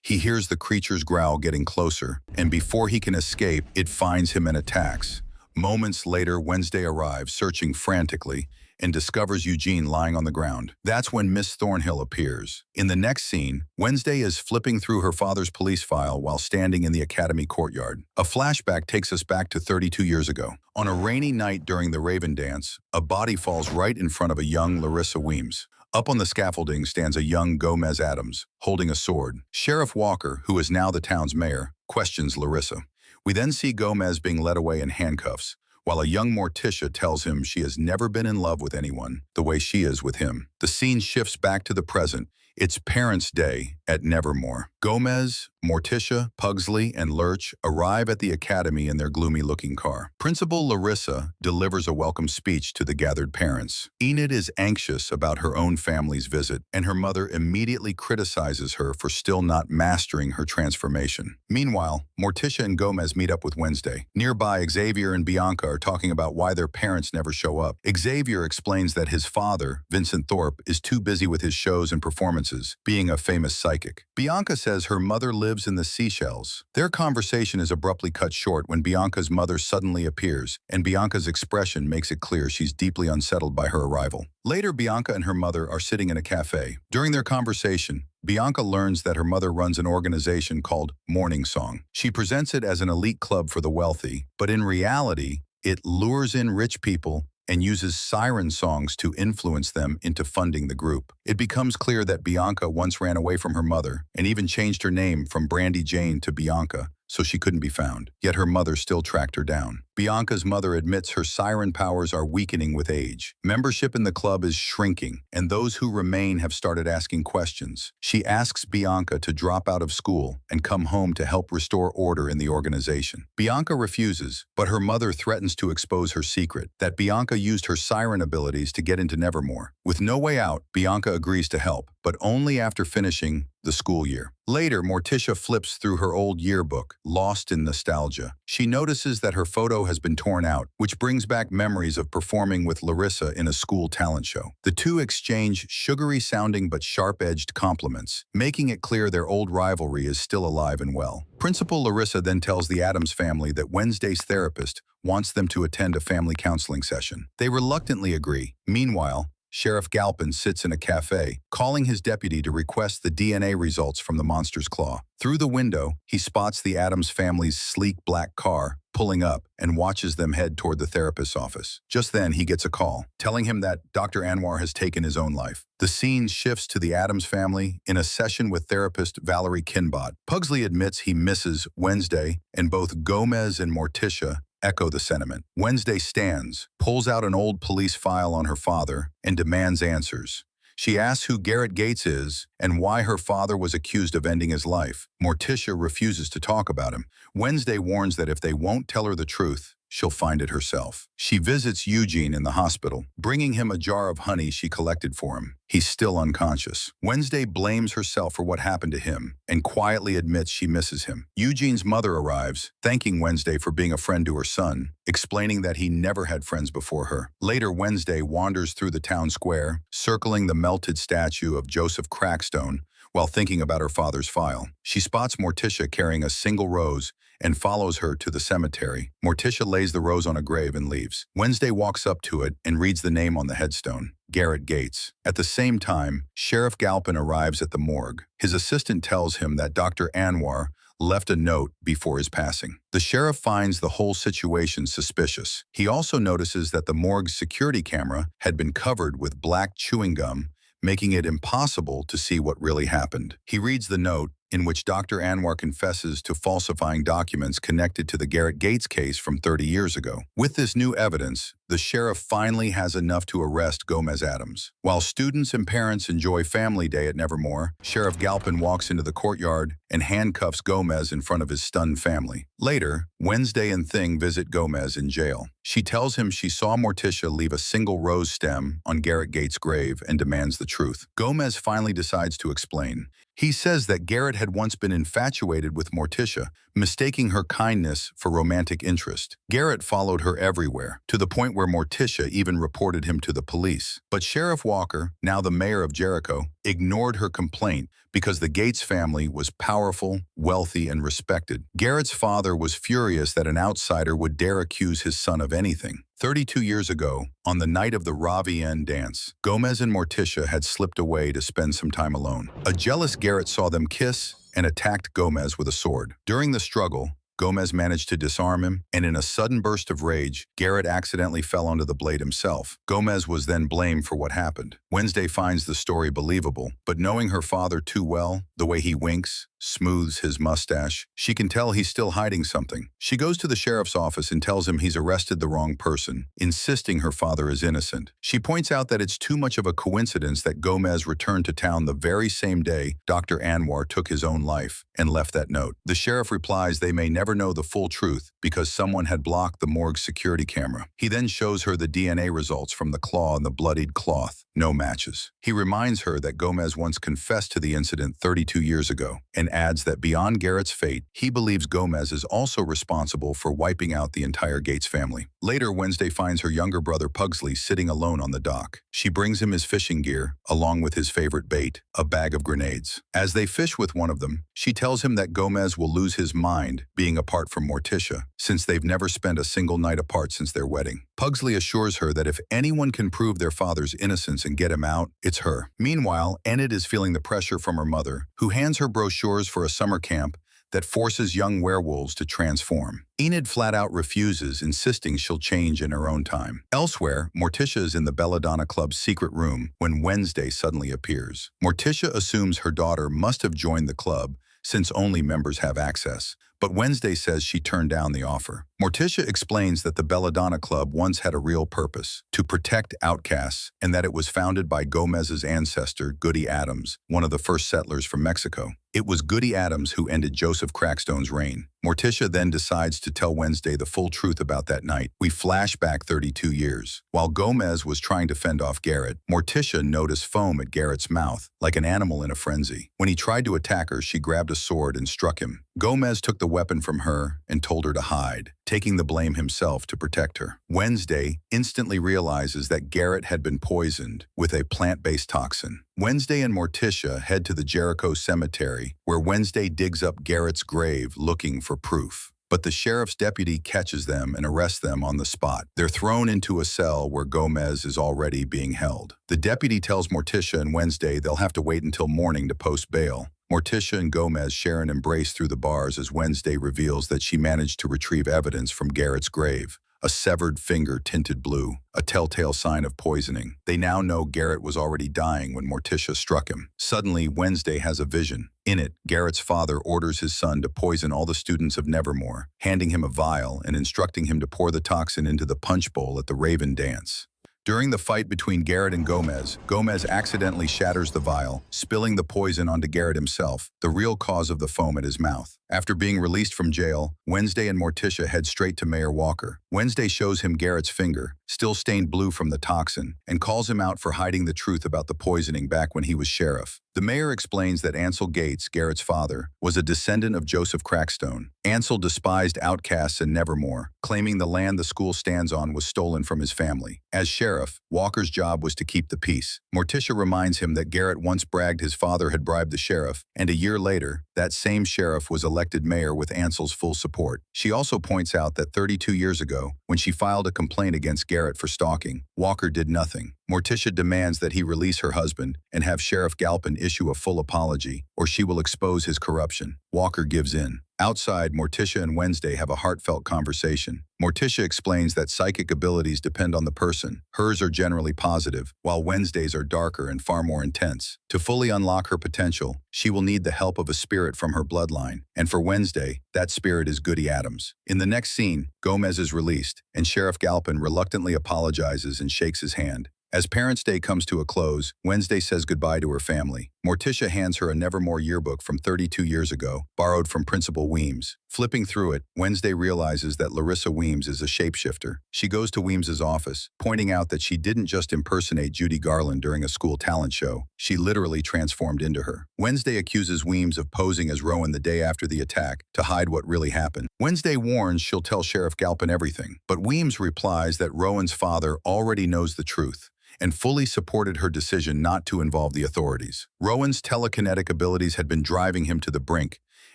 He hears the creature's growl getting closer, and before he can escape, it finds him and attacks. Moments later, Wednesday arrives, searching frantically, and discovers Eugene lying on the ground. That's when Miss Thornhill appears. In the next scene, Wednesday is flipping through her father's police file while standing in the academy courtyard. A flashback takes us back to 32 years ago. On a rainy night during the Raven dance, a body falls right in front of a young Larissa Weems. Up on the scaffolding stands a young Gomez Addams, holding a sword. Sheriff Walker, who is now the town's mayor, questions Larissa. We then see Gomez being led away in handcuffs, while a young Morticia tells him she has never been in love with anyone the way she is with him. The scene shifts back to the present. It's Parents' Day at Nevermore. Gomez, Morticia, Pugsley, and Lurch arrive at the academy in their gloomy-looking car. Principal Larissa delivers a welcome speech to the gathered parents. Enid is anxious about her own family's visit, and her mother immediately criticizes her for still not mastering her transformation. Meanwhile, Morticia and Gomez meet up with Wednesday. Nearby, Xavier and Bianca are talking about why their parents never show up. Xavier explains that his father, Vincent Thorpe, is too busy with his shows and performances, being a famous psychic. Bianca says her mother lives in the Seychelles. Their conversation is abruptly cut short when Bianca's mother suddenly appears, and Bianca's expression makes it clear she's deeply unsettled by her arrival. Later, Bianca and her mother are sitting in a cafe. During their conversation, Bianca learns that her mother runs an organization called Morning Song. She presents it as an elite club for the wealthy, but in reality, it lures in rich people and uses siren songs to influence them into funding the group. It becomes clear that Bianca once ran away from her mother and even changed her name from Brandy Jane to Bianca so she couldn't be found. Yet her mother still tracked her down. Bianca's mother admits her siren powers are weakening with age. Membership in the club is shrinking, and those who remain have started asking questions. She asks Bianca to drop out of school and come home to help restore order in the organization. Bianca refuses, but her mother threatens to expose her secret, that Bianca used her siren abilities to get into Nevermore. With no way out, Bianca agrees to help, but only after finishing the school year. Later, Morticia flips through her old yearbook, lost in nostalgia. She notices that her photo has been torn out, which brings back memories of performing with Larissa in a school talent show. The two exchange sugary-sounding but sharp-edged compliments, making it clear their old rivalry is still alive and well. Principal Larissa then tells the Addams family that Wednesday's therapist wants them to attend a family counseling session. They reluctantly agree. Meanwhile, Sheriff Galpin sits in a cafe, calling his deputy to request the DNA results from the monster's claw. Through the window, he spots the Addams family's sleek black car pulling up and watches them head toward the therapist's office. Just then, he gets a call, telling him that Dr. Anwar has taken his own life. The scene shifts to the Addams family in a session with therapist Valerie Kinbot. Pugsley admits he misses Wednesday, and both Gomez and Morticia echo the sentiment. Wednesday stands, pulls out an old police file on her father, and demands answers. She asks who Garrett Gates is and why her father was accused of ending his life. Morticia refuses to talk about him. Wednesday warns that if they won't tell her the truth, she'll find it herself. She visits Eugene in the hospital, bringing him a jar of honey she collected for him. He's still unconscious. Wednesday blames herself for what happened to him and quietly admits she misses him. Eugene's mother arrives, thanking Wednesday for being a friend to her son, explaining that he never had friends before her. Later, Wednesday wanders through the town square, circling the melted statue of Joseph Crackstone while thinking about her father's file. She spots Morticia carrying a single rose and follows her to the cemetery. Morticia lays the rose on a grave and leaves. Wednesday walks up to it and reads the name on the headstone, Garrett Gates. At the same time, Sheriff Galpin arrives at the morgue. His assistant tells him that Dr. Anwar left a note before his passing. The sheriff finds the whole situation suspicious. He also notices that the morgue's security camera had been covered with black chewing gum, making it impossible to see what really happened. He reads the note, in which Dr. Anwar confesses to falsifying documents connected to the Garrett Gates case from 30 years ago. With this new evidence, the sheriff finally has enough to arrest Gomez Addams. While students and parents enjoy family day at Nevermore, Sheriff Galpin walks into the courtyard and handcuffs Gomez in front of his stunned family. Later, Wednesday and Thing visit Gomez in jail. She tells him she saw Morticia leave a single rose stem on Garrett Gates' grave and demands the truth. Gomez finally decides to explain. He says that Garrett had once been infatuated with Morticia, mistaking her kindness for romantic interest. Garrett followed her everywhere, to the point where Morticia even reported him to the police. But Sheriff Walker, now the mayor of Jericho, ignored her complaint because the Gates family was powerful, wealthy, and respected. Garrett's father was furious that an outsider would dare accuse his son of anything. 32 years ago, on the night of the Ravien dance, Gomez and Morticia had slipped away to spend some time alone. A jealous Garrett saw them kiss and attacked Gomez with a sword. During the struggle, Gomez managed to disarm him, and in a sudden burst of rage, Garrett accidentally fell onto the blade himself. Gomez was then blamed for what happened. Wednesday finds the story believable, but knowing her father too well, the way he winks, smooths his mustache, she can tell he's still hiding something. She goes to the sheriff's office and tells him he's arrested the wrong person, insisting her father is innocent. She points out that it's too much of a coincidence that Gomez returned to town the very same day Dr. Anwar took his own life and left that note. The sheriff replies they may never know the full truth because someone had blocked the morgue's security camera. He then shows her the DNA results from the claw and the bloodied cloth. No matches. He reminds her that Gomez once confessed to the incident 32 years ago and adds that beyond Garrett's fate, he believes Gomez is also responsible for wiping out the entire Gates family. Later, Wednesday finds her younger brother Pugsley sitting alone on the dock. She brings him his fishing gear, along with his favorite bait, a bag of grenades. As they fish with one of them, she tells him that Gomez will lose his mind being apart from Morticia, since they've never spent a single night apart since their wedding. Pugsley assures her that if anyone can prove their father's innocence and get him out, it's her. Meanwhile, Enid is feeling the pressure from her mother, who hands her brochures for a summer camp that forces young werewolves to transform. Enid flat out refuses, insisting she'll change in her own time. Elsewhere, Morticia is in the Belladonna Club's secret room when Wednesday suddenly appears. Morticia assumes her daughter must have joined the club since only members have access, but Wednesday says she turned down the offer. Morticia explains that the Belladonna Club once had a real purpose, to protect outcasts, and that it was founded by Gomez's ancestor, Goody Addams, one of the first settlers from Mexico. It was Goody Addams who ended Joseph Crackstone's reign. Morticia then decides to tell Wednesday the full truth about that night. We flash back 32 years. While Gomez was trying to fend off Garrett, Morticia noticed foam at Garrett's mouth, like an animal in a frenzy. When he tried to attack her, she grabbed a sword and struck him. Gomez took the weapon from her and told her to hide, taking the blame himself to protect her. Wednesday instantly realizes that Garrett had been poisoned with a plant-based toxin. Wednesday and Morticia head to the Jericho Cemetery, where Wednesday digs up Garrett's grave looking for proof. But the sheriff's deputy catches them and arrests them on the spot. They're thrown into a cell where Gomez is already being held. The deputy tells Morticia and Wednesday they'll have to wait until morning to post bail. Morticia and Gomez share an embrace through the bars as Wednesday reveals that she managed to retrieve evidence from Garrett's grave. A severed finger tinted blue, a telltale sign of poisoning. They now know Garrett was already dying when Morticia struck him. Suddenly, Wednesday has a vision. In it, Garrett's father orders his son to poison all the students of Nevermore, handing him a vial and instructing him to pour the toxin into the punch bowl at the Raven dance. During the fight between Garrett and Gomez, Gomez accidentally shatters the vial, spilling the poison onto Garrett himself, the real cause of the foam at his mouth. After being released from jail, Wednesday and Morticia head straight to Mayor Walker. Wednesday shows him Garrett's finger, still stained blue from the toxin, and calls him out for hiding the truth about the poisoning back when he was sheriff. The mayor explains that Ansel Gates, Garrett's father, was a descendant of Joseph Crackstone. Ansel despised outcasts in Nevermore, claiming the land the school stands on was stolen from his family. As sheriff, Walker's job was to keep the peace. Morticia reminds him that Garrett once bragged his father had bribed the sheriff, and a year later, that same sheriff was elected mayor with Ansel's full support. She also points out that 32 years ago, when she filed a complaint against Garrett for stalking, Walker did nothing. Morticia demands that he release her husband and have Sheriff Galpin issue a full apology, or she will expose his corruption. Walker gives in. Outside, Morticia and Wednesday have a heartfelt conversation. Morticia explains that psychic abilities depend on the person. Hers are generally positive, while Wednesday's are darker and far more intense. To fully unlock her potential, she will need the help of a spirit from her bloodline. And for Wednesday, that spirit is Goody Addams. In the next scene, Gomez is released, and Sheriff Galpin reluctantly apologizes and shakes his hand. As Parents' Day comes to a close, Wednesday says goodbye to her family. Morticia hands her a Nevermore yearbook from 32 years ago, borrowed from Principal Weems. Flipping through it, Wednesday realizes that Larissa Weems is a shapeshifter. She goes to Weems's office, pointing out that she didn't just impersonate Judy Garland during a school talent show. She literally transformed into her. Wednesday accuses Weems of posing as Rowan the day after the attack to hide what really happened. Wednesday warns she'll tell Sheriff Galpin everything, but Weems replies that Rowan's father already knows the truth and fully supported her decision not to involve the authorities. Rowan's telekinetic abilities had been driving him to the brink,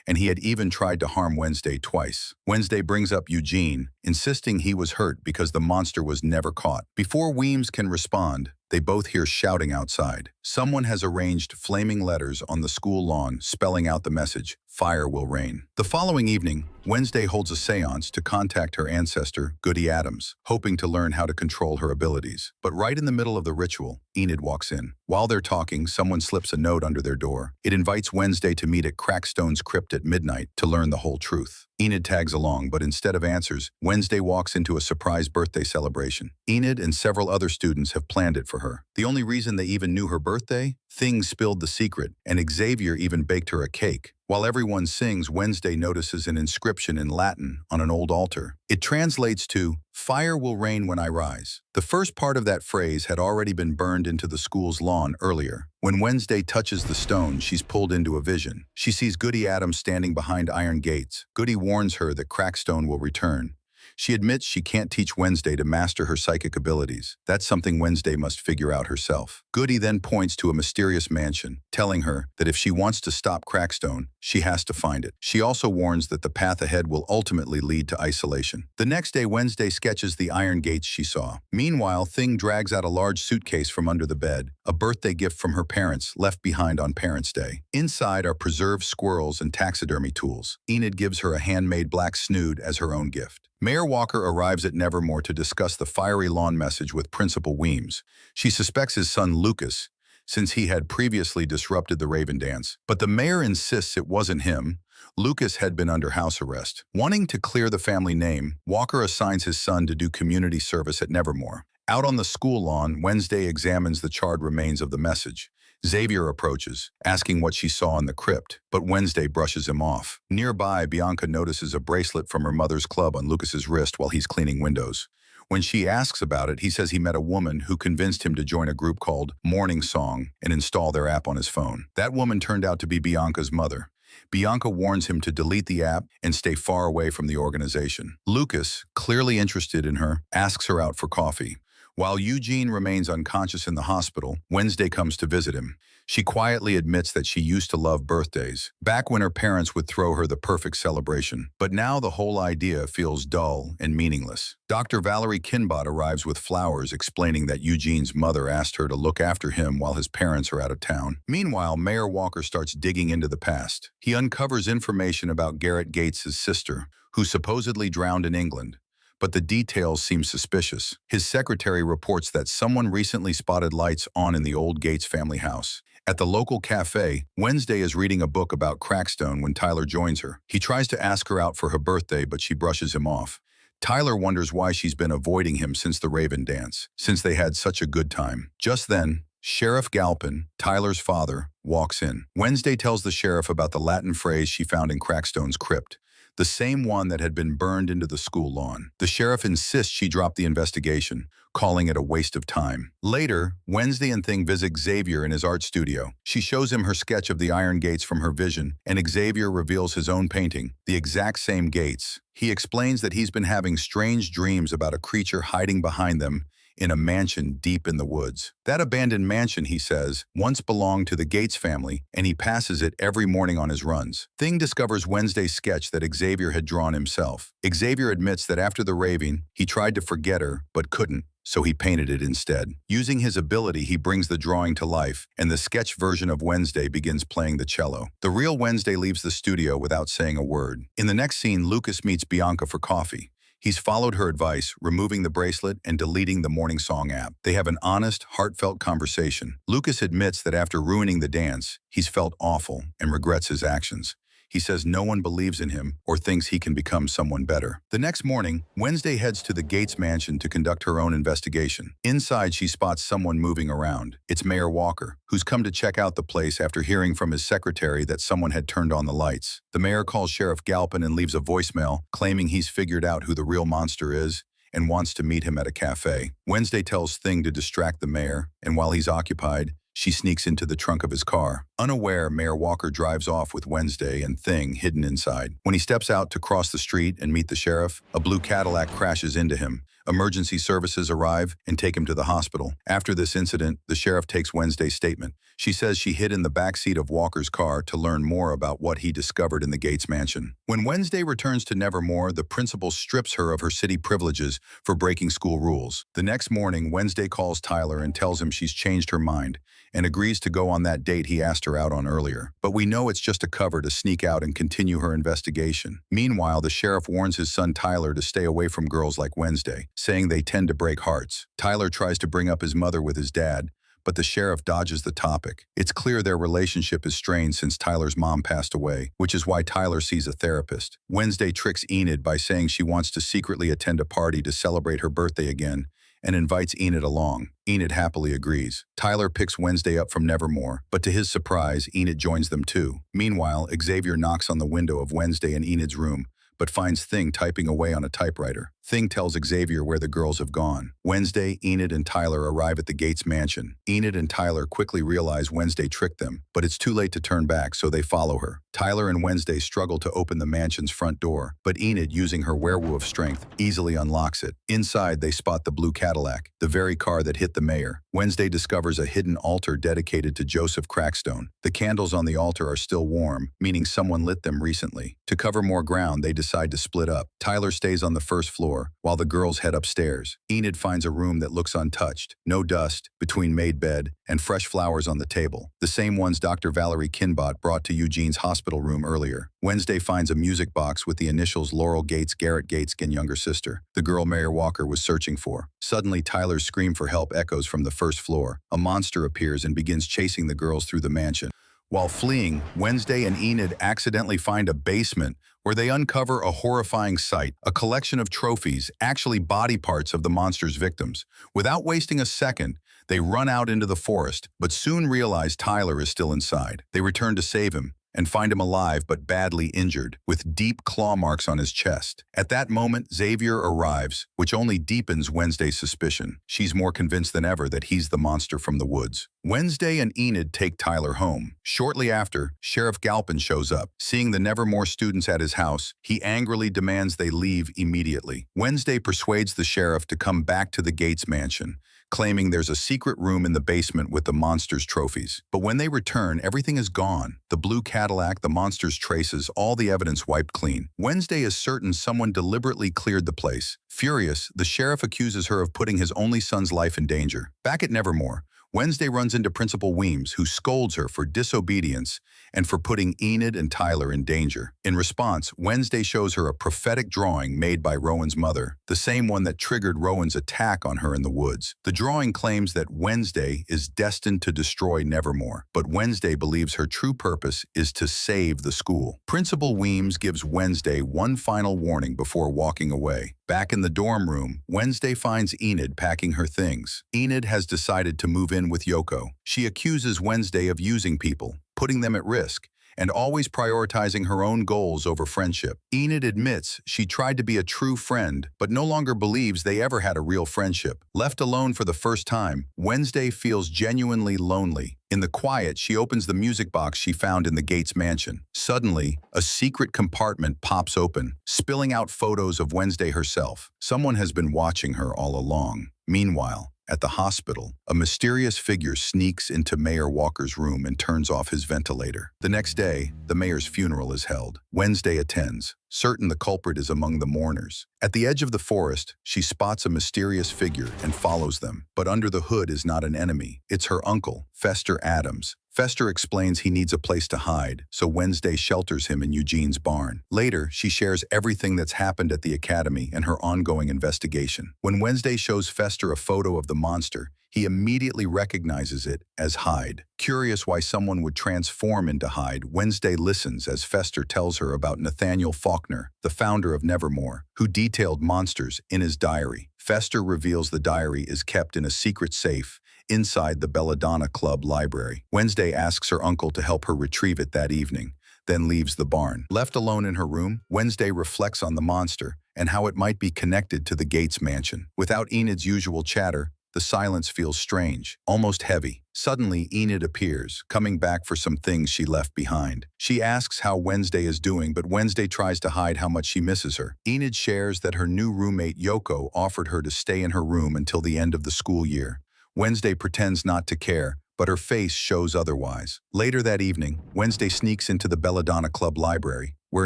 and he had even tried to harm Wednesday twice. Wednesday brings up Eugene, insisting he was hurt because the monster was never caught. Before Weems can respond, they both hear shouting outside. Someone has arranged flaming letters on the school lawn spelling out the message, "Fire will rain." The following evening, Wednesday holds a seance to contact her ancestor, Goody Addams, hoping to learn how to control her abilities. But right in the middle of the ritual, Enid walks in. While they're talking, someone slips a note under their door. It invites Wednesday to meet at Crackstone's crypt at midnight to learn the whole truth. Enid tags along, but instead of answers, Wednesday walks into a surprise birthday celebration. Enid and several other students have planned it for her. The only reason they even knew her birthday? Things spilled the secret, and Xavier even baked her a cake. While everyone sings, Wednesday notices an inscription in Latin on an old altar. It translates to, "Fire will rain when I rise." The first part of that phrase had already been burned into the school's lawn earlier. When Wednesday touches the stone, she's pulled into a vision. She sees Goody Addams standing behind iron gates. Goody warns her that Crackstone will return. She admits she can't teach Wednesday to master her psychic abilities. That's something Wednesday must figure out herself. Goody then points to a mysterious mansion, telling her that if she wants to stop Crackstone, she has to find it. She also warns that the path ahead will ultimately lead to isolation. The next day, Wednesday sketches the iron gates she saw. Meanwhile, Thing drags out a large suitcase from under the bed, a birthday gift from her parents left behind on Parents' Day. Inside are preserved squirrels and taxidermy tools. Enid gives her a handmade black snood as her own gift. Mayor Walker arrives at Nevermore to discuss the fiery lawn message with Principal Weems. She suspects his son Lucas, since he had previously disrupted the Raven dance. But the mayor insists it wasn't him. Lucas had been under house arrest. Wanting to clear the family name, Walker assigns his son to do community service at Nevermore. Out on the school lawn, Wednesday examines the charred remains of the message. Xavier approaches, asking what she saw in the crypt, but Wednesday brushes him off. Nearby, Bianca notices a bracelet from her mother's club on Lucas's wrist while he's cleaning windows. When she asks about it, he says he met a woman who convinced him to join a group called Morning Song and install their app on his phone. That woman turned out to be Bianca's mother. Bianca warns him to delete the app and stay far away from the organization. Lucas, clearly interested in her, asks her out for coffee. While Eugene remains unconscious in the hospital, Wednesday comes to visit him. She quietly admits that she used to love birthdays, back when her parents would throw her the perfect celebration. But now the whole idea feels dull and meaningless. Dr. Valerie Kinbot arrives with flowers explaining that Eugene's mother asked her to look after him while his parents are out of town. Meanwhile, Mayor Walker starts digging into the past. He uncovers information about Garrett Gates' sister, who supposedly drowned in England. But the details seem suspicious. His secretary reports that someone recently spotted lights on in the old Gates family house. At the local cafe, Wednesday is reading a book about Crackstone when Tyler joins her. He tries to ask her out for her birthday, but she brushes him off. Tyler wonders why she's been avoiding him since the Raven dance, since they had such a good time. Just then, Sheriff Galpin, Tyler's father, walks in. Wednesday tells the sheriff about the Latin phrase she found in Crackstone's crypt, the same one that had been burned into the school lawn. The sheriff insists she drop the investigation, calling it a waste of time. Later, Wednesday and Thing visit Xavier in his art studio. She shows him her sketch of the iron gates from her vision, and Xavier reveals his own painting, the exact same gates. He explains that he's been having strange dreams about a creature hiding behind them in a mansion deep in the woods. That abandoned mansion, he says, once belonged to the Gates family, and he passes it every morning on his runs. Thing discovers Wednesday's sketch that Xavier had drawn himself. Xavier admits that after the raving, he tried to forget her, but couldn't, so he painted it instead. Using his ability, he brings the drawing to life, and the sketch version of Wednesday begins playing the cello. The real Wednesday leaves the studio without saying a word. In the next scene, Lucas meets Bianca for coffee. He's followed her advice, removing the bracelet and deleting the Morning Song app. They have an honest, heartfelt conversation. Lucas admits that after ruining the dance, he's felt awful and regrets his actions. He says no one believes in him or thinks he can become someone better. The next morning, Wednesday heads to the Gates mansion to conduct her own investigation. Inside, she spots someone moving around. It's Mayor Walker, who's come to check out the place after hearing from his secretary that someone had turned on the lights. The mayor calls Sheriff Galpin and leaves a voicemail, claiming he's figured out who the real monster is and wants to meet him at a cafe. Wednesday tells Thing to distract the mayor, and while he's occupied, she sneaks into the trunk of his car. Unaware, Mayor Walker drives off with Wednesday and Thing hidden inside. When he steps out to cross the street and meet the sheriff, a blue Cadillac crashes into him. Emergency services arrive and take him to the hospital. After this incident, the sheriff takes Wednesday's statement. She says she hid in the backseat of Walker's car to learn more about what he discovered in the Gates mansion. When Wednesday returns to Nevermore, the principal strips her of her city privileges for breaking school rules. The next morning, Wednesday calls Tyler and tells him she's changed her mind and agrees to go on that date he asked her out on earlier. But we know it's just a cover to sneak out and continue her investigation. Meanwhile, the sheriff warns his son Tyler to stay away from girls like Wednesday, saying they tend to break hearts. Tyler tries to bring up his mother with his dad, but the sheriff dodges the topic. It's clear their relationship is strained since Tyler's mom passed away, which is why Tyler sees a therapist. Wednesday tricks Enid by saying she wants to secretly attend a party to celebrate her birthday again, and invites Enid along. Enid happily agrees. Tyler picks Wednesday up from Nevermore, but to his surprise, Enid joins them too. Meanwhile, Xavier knocks on the window of Wednesday in Enid's room, but finds Thing typing away on a typewriter. Thing tells Xavier where the girls have gone. Wednesday, Enid, and Tyler arrive at the Gates mansion. Enid and Tyler quickly realize Wednesday tricked them, but it's too late to turn back, so they follow her. Tyler and Wednesday struggle to open the mansion's front door, but Enid, using her werewolf strength, easily unlocks it. Inside, they spot the blue Cadillac, the very car that hit the mayor. Wednesday discovers a hidden altar dedicated to Joseph Crackstone. The candles on the altar are still warm, meaning someone lit them recently. To cover more ground, they decide to split up. Tyler stays on the first floor, floor, while the girls head upstairs. Enid finds a room that looks untouched. No dust, between made bed, and fresh flowers on the table. The same ones Dr. Valerie Kinbot brought to Eugene's hospital room earlier. Wednesday finds a music box with the initials Laurel Gates, Garrett Gateskin, younger sister, the girl Mayor Walker was searching for. Suddenly, Tyler's scream for help echoes from the first floor. A monster appears and begins chasing the girls through the mansion. While fleeing, Wednesday and Enid accidentally find a basement where they uncover a horrifying sight, a collection of trophies, actually body parts of the monster's victims. Without wasting a second, they run out into the forest, but soon realize Tyler is still inside. They return to save him and find him alive but badly injured, with deep claw marks on his chest. At that moment, Xavier arrives, which only deepens Wednesday's suspicion. She's more convinced than ever that he's the monster from the woods. Wednesday and Enid take Tyler home. Shortly after, Sheriff Galpin shows up. Seeing the Nevermore students at his house, he angrily demands they leave immediately. Wednesday persuades the sheriff to come back to the Gates mansion, claiming there's a secret room in the basement with the monster's trophies. But when they return, everything is gone. The blue Cadillac, the monster's traces, all the evidence wiped clean. Wednesday is certain someone deliberately cleared the place. Furious, the sheriff accuses her of putting his only son's life in danger. Back at Nevermore, Wednesday runs into Principal Weems, who scolds her for disobedience and for putting Enid and Tyler in danger. In response, Wednesday shows her a prophetic drawing made by Rowan's mother, the same one that triggered Rowan's attack on her in the woods. The drawing claims that Wednesday is destined to destroy Nevermore, but Wednesday believes her true purpose is to save the school. Principal Weems gives Wednesday one final warning before walking away. Back in the dorm room, Wednesday finds Enid packing her things. Enid has decided to move in with Yoko. She accuses Wednesday of using people, putting them at risk, and always prioritizing her own goals over friendship. Enid admits she tried to be a true friend, but no longer believes they ever had a real friendship. Left alone for the first time, Wednesday feels genuinely lonely. In the quiet, she opens the music box she found in the Gates mansion. Suddenly, a secret compartment pops open, spilling out photos of Wednesday herself. Someone has been watching her all along. Meanwhile, at the hospital, a mysterious figure sneaks into Mayor Walker's room and turns off his ventilator. The next day, the mayor's funeral is held. Wednesday attends, certain the culprit is among the mourners. At the edge of the forest, she spots a mysterious figure and follows them. But under the hood is not an enemy. It's her uncle, Fester Addams. Fester explains he needs a place to hide, so Wednesday shelters him in Eugene's barn. Later, she shares everything that's happened at the academy and her ongoing investigation. When Wednesday shows Fester a photo of the monster, he immediately recognizes it as Hyde. Curious why someone would transform into Hyde, Wednesday listens as Fester tells her about Nathaniel Faulkner, the founder of Nevermore, who detailed monsters in his diary. Fester reveals the diary is kept in a secret safe inside the Belladonna Club library. Wednesday asks her uncle to help her retrieve it that evening, then leaves the barn. Left alone in her room, Wednesday reflects on the monster and how it might be connected to the Gates mansion. Without Enid's usual chatter, the silence feels strange, almost heavy. Suddenly, Enid appears, coming back for some things she left behind. She asks how Wednesday is doing, but Wednesday tries to hide how much she misses her. Enid shares that her new roommate Yoko offered her to stay in her room until the end of the school year. Wednesday pretends not to care, but her face shows otherwise. Later that evening, Wednesday sneaks into the Belladonna Club library, where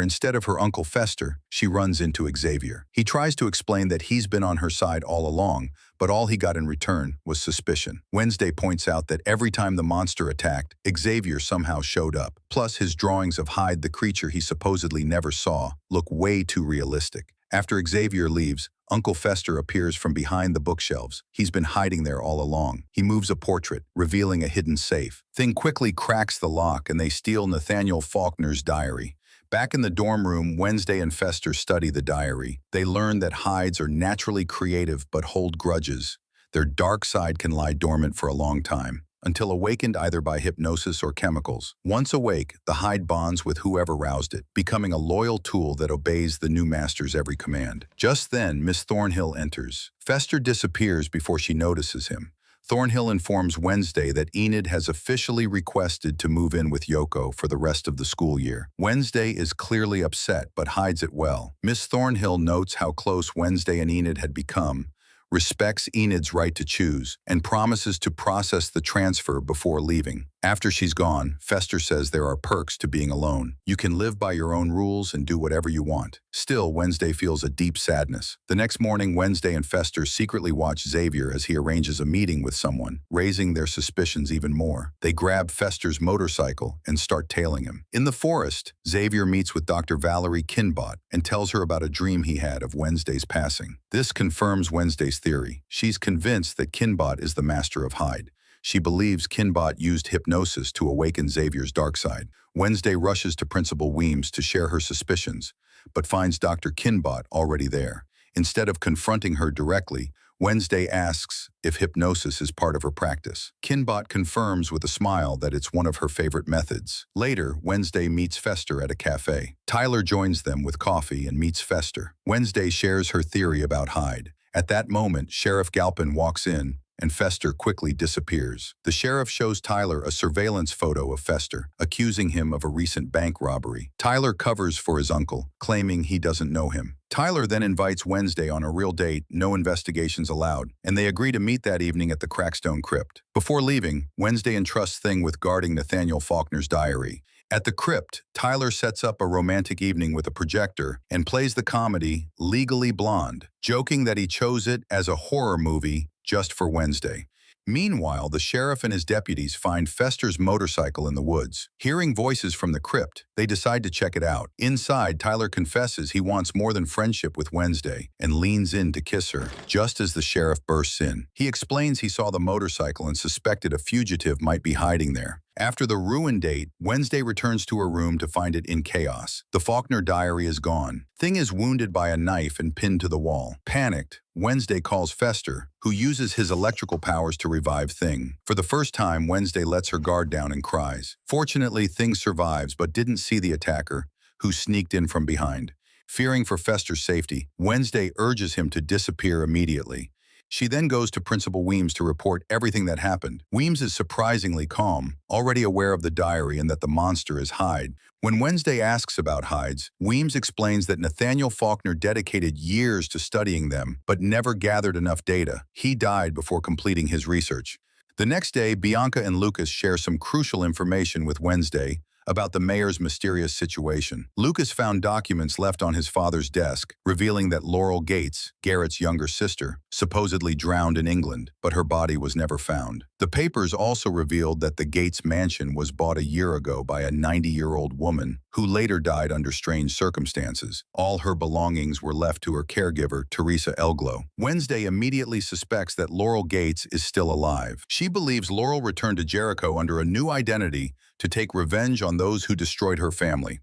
instead of her Uncle Fester, she runs into Xavier. He tries to explain that he's been on her side all along, but all he got in return was suspicion. Wednesday points out that every time the monster attacked, Xavier somehow showed up. Plus, his drawings of Hyde, the creature he supposedly never saw, look way too realistic. After Xavier leaves, Uncle Fester appears from behind the bookshelves. He's been hiding there all along. He moves a portrait, revealing a hidden safe. Thing quickly cracks the lock and they steal Nathaniel Faulkner's diary. Back in the dorm room, Wednesday and Fester study the diary. They learn that Hydes are naturally creative but hold grudges. Their dark side can lie dormant for a long time, until awakened either by hypnosis or chemicals. Once awake, the Hyde bonds with whoever roused it, becoming a loyal tool that obeys the new master's every command. Just then, Miss Thornhill enters. Fester disappears before she notices him. Thornhill informs Wednesday that Enid has officially requested to move in with Yoko for the rest of the school year. Wednesday is clearly upset but hides it well. Miss Thornhill notes how close Wednesday and Enid had become, respects Enid's right to choose, and promises to process the transfer before leaving. After she's gone, Fester says there are perks to being alone. You can live by your own rules and do whatever you want. Still, Wednesday feels a deep sadness. The next morning, Wednesday and Fester secretly watch Xavier as he arranges a meeting with someone, raising their suspicions even more. They grab Fester's motorcycle and start tailing him. In the forest, Xavier meets with Dr. Valerie Kinbot and tells her about a dream he had of Wednesday's passing. This confirms Wednesday's theory. She's convinced that Kinbot is the master of Hyde. She believes Kinbot used hypnosis to awaken Xavier's dark side. Wednesday rushes to Principal Weems to share her suspicions, but finds Dr. Kinbot already there. Instead of confronting her directly, Wednesday asks if hypnosis is part of her practice. Kinbot confirms with a smile that it's one of her favorite methods. Later, Wednesday meets Fester at a cafe. Tyler joins them with coffee and meets Fester. Wednesday shares her theory about Hyde. At that moment, Sheriff Galpin walks in, and Fester quickly disappears. The sheriff shows Tyler a surveillance photo of Fester, accusing him of a recent bank robbery. Tyler covers for his uncle, claiming he doesn't know him. Tyler then invites Wednesday on a real date, no investigations allowed, and they agree to meet that evening at the Crackstone Crypt. Before leaving, Wednesday entrusts Thing with guarding Nathaniel Faulkner's diary. At the crypt, Tyler sets up a romantic evening with a projector and plays the comedy Legally Blonde, joking that he chose it as a horror movie just for Wednesday. Meanwhile, the sheriff and his deputies find Fester's motorcycle in the woods. Hearing voices from the crypt, they decide to check it out. Inside, Tyler confesses he wants more than friendship with Wednesday and leans in to kiss her, just as the sheriff bursts in. He explains he saw the motorcycle and suspected a fugitive might be hiding there. After the ruin date, Wednesday returns to her room to find it in chaos. The Faulkner diary is gone. Thing is wounded by a knife and pinned to the wall. Panicked, Wednesday calls Fester, who uses his electrical powers to revive Thing. For the first time, Wednesday lets her guard down and cries. Fortunately, Thing survives but didn't see the attacker, who sneaked in from behind. Fearing for Fester's safety, Wednesday urges him to disappear immediately. She then goes to Principal Weems to report everything that happened. Weems is surprisingly calm, already aware of the diary and that the monster is Hyde. When Wednesday asks about Hydes, Weems explains that Nathaniel Faulkner dedicated years to studying them, but never gathered enough data. He died before completing his research. The next day, Bianca and Lucas share some crucial information with Wednesday about the mayor's mysterious situation. Lucas found documents left on his father's desk, revealing that Laurel Gates, Garrett's younger sister, supposedly drowned in England, but her body was never found. The papers also revealed that the Gates mansion was bought a year ago by a 90-year-old woman who later died under strange circumstances. All her belongings were left to her caregiver, Teresa Elglow. Wednesday immediately suspects that Laurel Gates is still alive. She believes Laurel returned to Jericho under a new identity to take revenge on those who destroyed her family.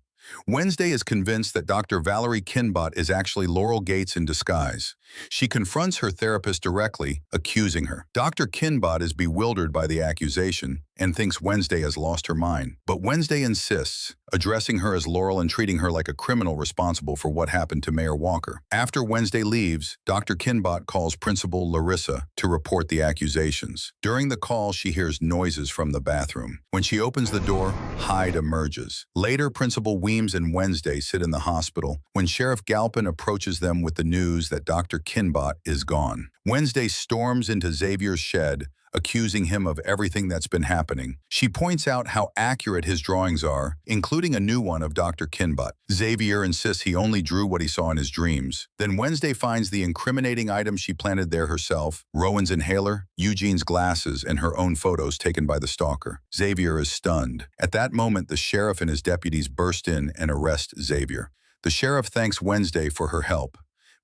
Wednesday is convinced that Dr. Valerie Kinbot is actually Laurel Gates in disguise. She confronts her therapist directly, accusing her. Dr. Kinbot is bewildered by the accusation and thinks Wednesday has lost her mind. But Wednesday insists, addressing her as Laurel and treating her like a criminal responsible for what happened to Mayor Walker. After Wednesday leaves, Dr. Kinbot calls Principal Larissa to report the accusations. During the call, she hears noises from the bathroom. When she opens the door, Hyde emerges. Later, Principal Weems and Wednesday sit in the hospital when Sheriff Galpin approaches them with the news that Dr. Kinbot is gone. Wednesday storms into Xavier's shed, accusing him of everything that's been happening. She points out how accurate his drawings are, including a new one of Dr. Kinbot. Xavier insists he only drew what he saw in his dreams. Then Wednesday finds the incriminating items she planted there herself: Rowan's inhaler, Eugene's glasses, and her own photos taken by the stalker. Xavier is stunned. At that moment, the sheriff and his deputies burst in and arrest Xavier. The sheriff thanks Wednesday for her help.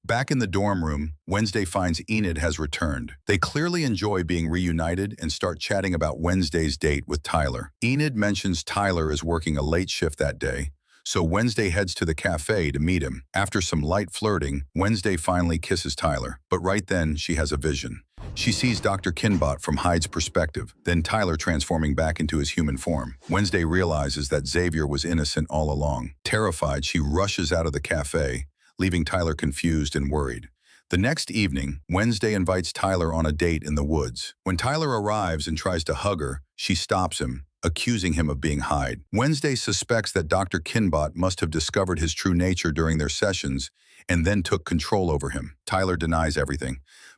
Back in the dorm room, Wednesday finds Enid has returned. They clearly enjoy being reunited and start chatting about Wednesday's date with Tyler. Enid mentions Tyler is working a late shift that day, so Wednesday heads to the cafe to meet him. After some light flirting, Wednesday finally kisses Tyler, but right then she has a vision. She sees Dr. Kinbot from Hyde's perspective, then Tyler transforming back into his human form. Wednesday realizes that Xavier was innocent all along. Terrified, she rushes out of the cafe, leaving Tyler confused and worried. The next evening, Wednesday invites Tyler on a date in the woods. When Tyler arrives and tries to hug her, she stops him, accusing him of being Hyde. Wednesday suspects that Dr. Kinbot must have discovered his true nature during their sessions and then took control over him. Tyler denies everything,